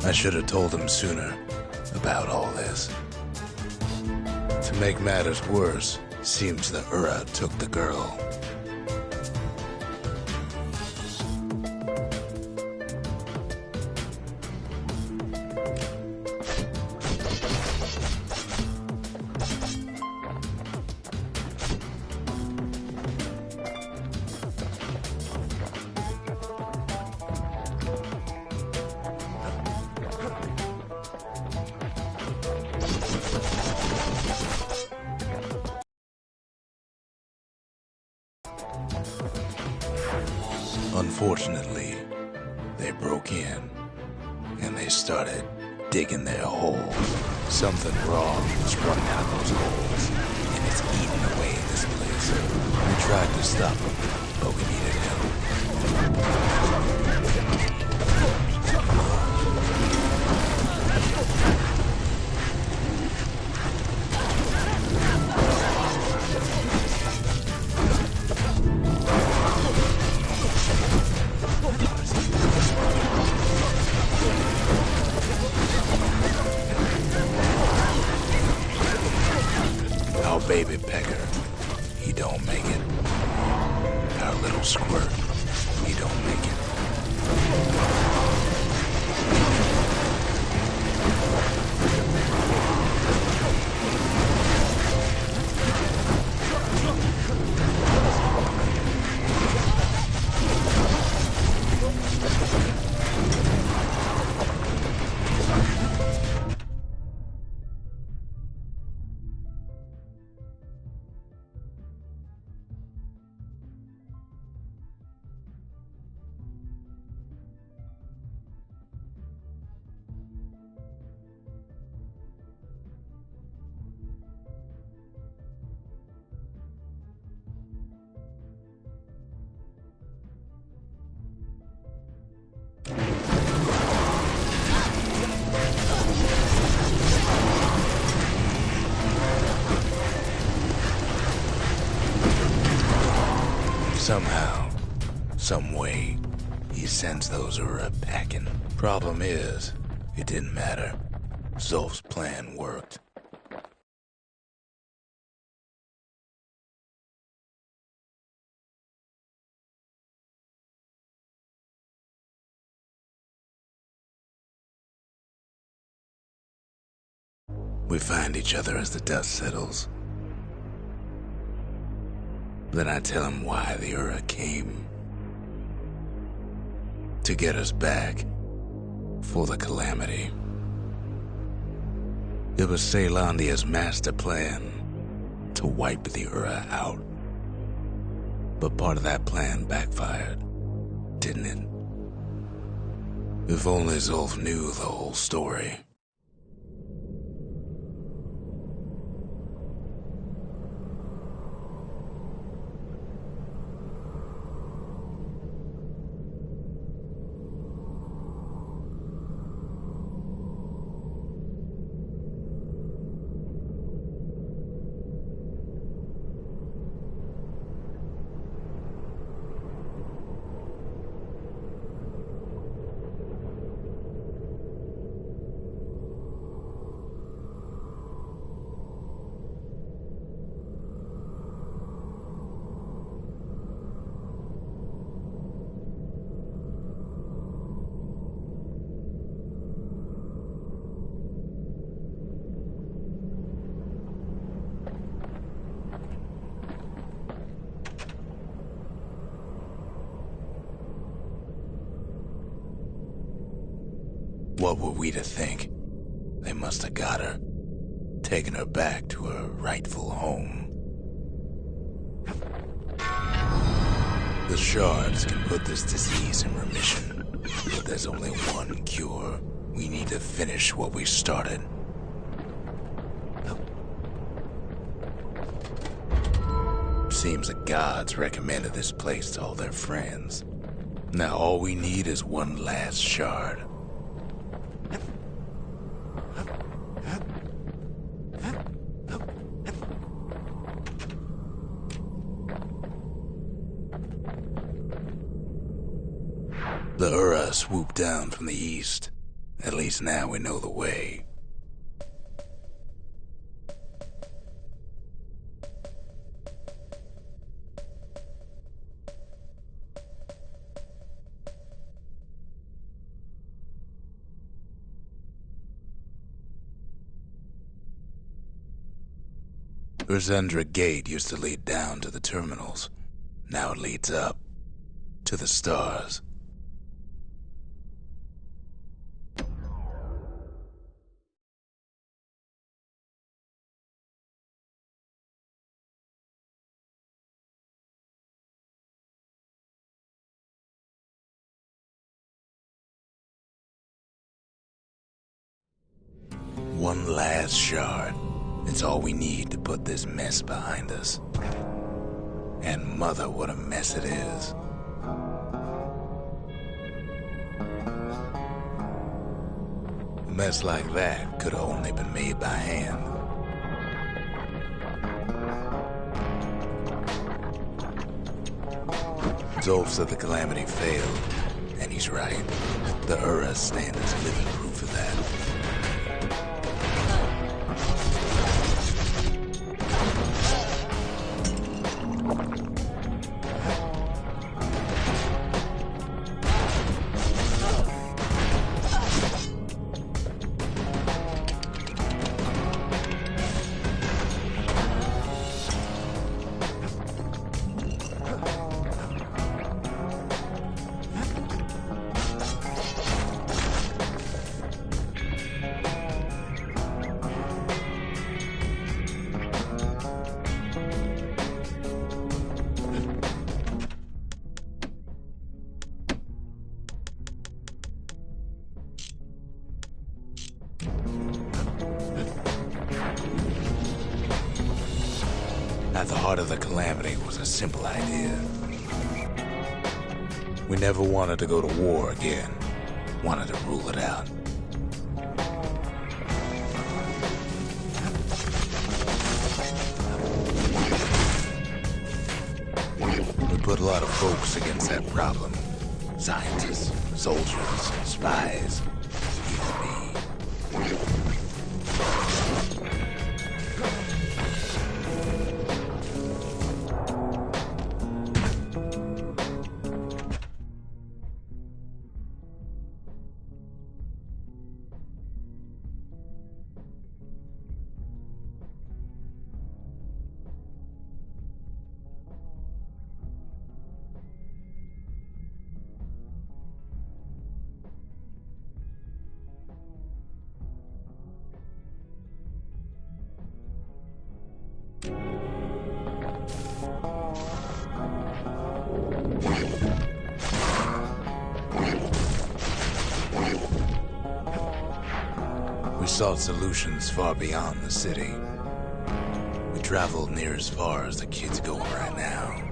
S1: I should have told him sooner about all this. To make matters worse, seems the Ura took the girl. Unfortunately, they broke in, and they started digging their hole. Something wrong was running out of those holes, and it's eating away in this place. We tried to stop them, but we needed help. Baby pecker, he don't make it. Our little squirt, he don't make it. Somehow, some way, he sends those Ura packing. Problem is, it didn't matter. Zulf's plan worked. We find each other as the dust settles. Then I tell him why the Ura came. To get us back. For the calamity. It was Ceylandia's master plan to wipe the Ura out. But part of that plan backfired, didn't it? If only Zolf knew the whole story. What were we to think? They must have got her, taken her back to her rightful home. The shards can put this disease in remission, but there's only one cure. We need to finish what we started. Seems the gods recommended this place to all their friends. Now all we need is one last shard. The Ura swooped down from the east. At least now we know the way. Urzendra Gate used to lead down to the terminals. Now it leads up to the stars. One last shard. It's all we need to put this mess behind us. And mother, what a mess it is. A mess like that could have only been made by hand. Zolf said the calamity failed, and he's right. The Uras stand as living proof of that. At the heart of the calamity was a simple idea. We never wanted to go to war again. Wanted to rule it out. We put a lot of folks against that problem. Scientists, soldiers, spies, even me. sought solutions far beyond the city. We traveled near as far as the kid's going right now.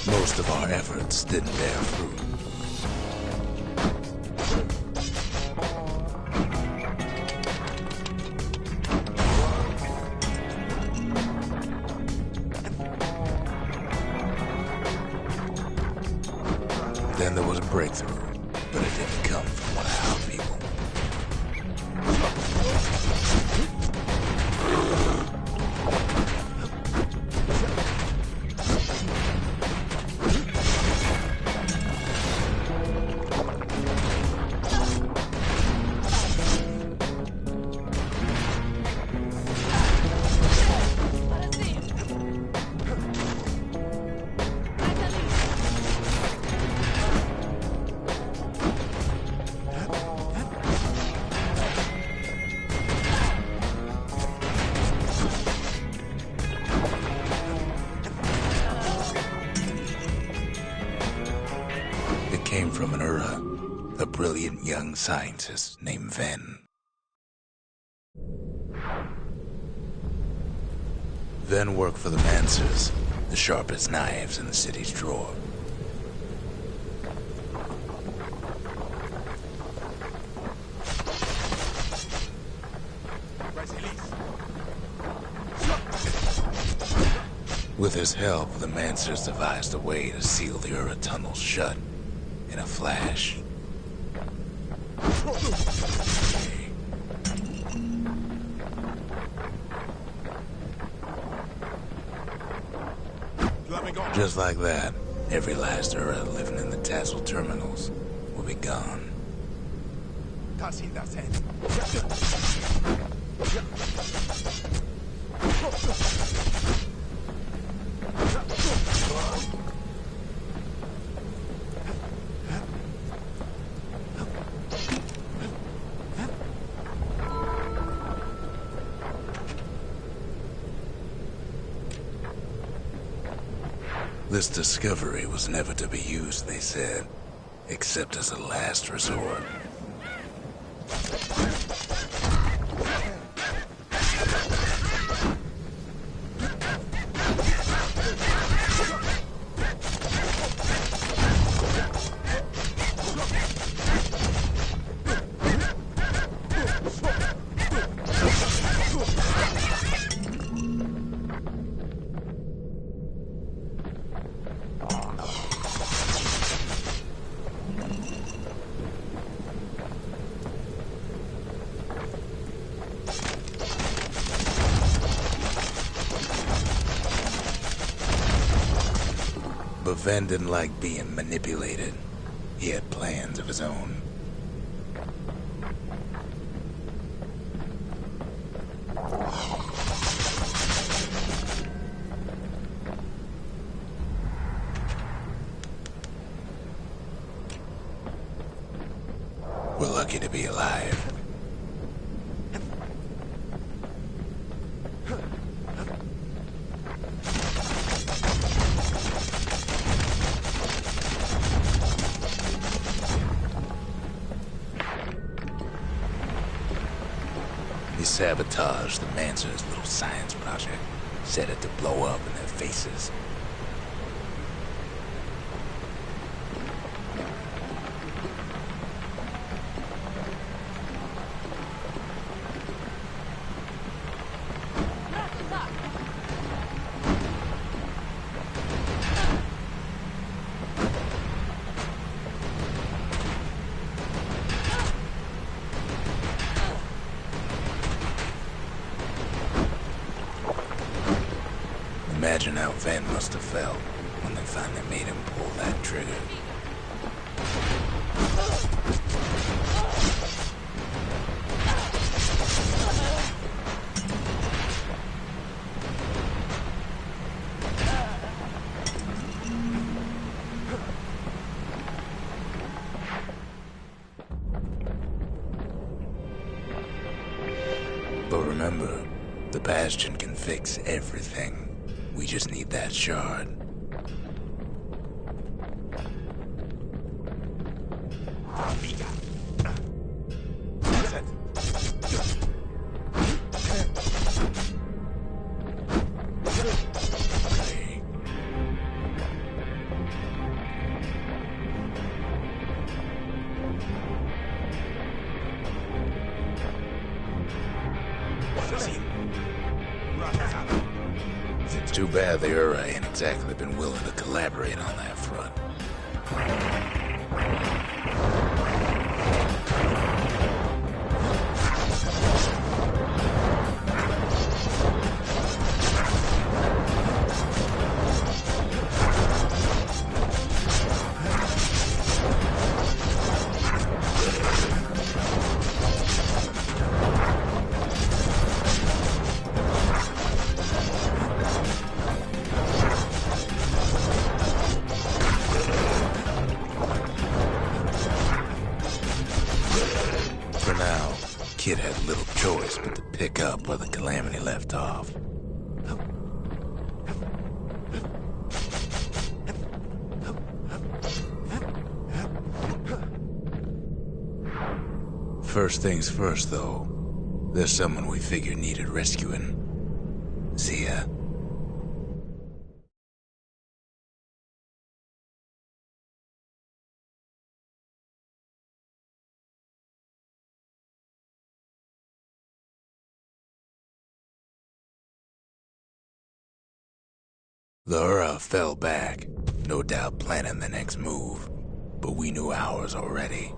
S1: Most of our efforts didn't bear fruit. Then there was a breakthrough, but it didn't come from one of our people. Came from an a brilliant young scientist named Ven. Ven worked for the Mancers, the sharpest knives in the city's drawer. With his help, the Mancers devised a way to seal the Ura tunnels shut in a flash. Just like that, every last Ura living in the Tassel terminals will be gone. This discovery was never to be used, they said, except as a last resort. But Ven didn't like being manipulated. He had plans of his own. We're lucky to be alive. He sabotaged the Mancer's little science project, set it to blow up in their faces. Imagine how Van must have felt when they finally made him pull that trigger. But remember, the Bastion can fix everything. We just need that shard. It's too bad the Ura ain't exactly been willing to collaborate on that front. For now, Kid had little choice but to pick up where the Calamity left off. First things first, though. There's someone we figured needed rescuing. Zia. The Ura fell back, no doubt planning the next move, but we knew ours already.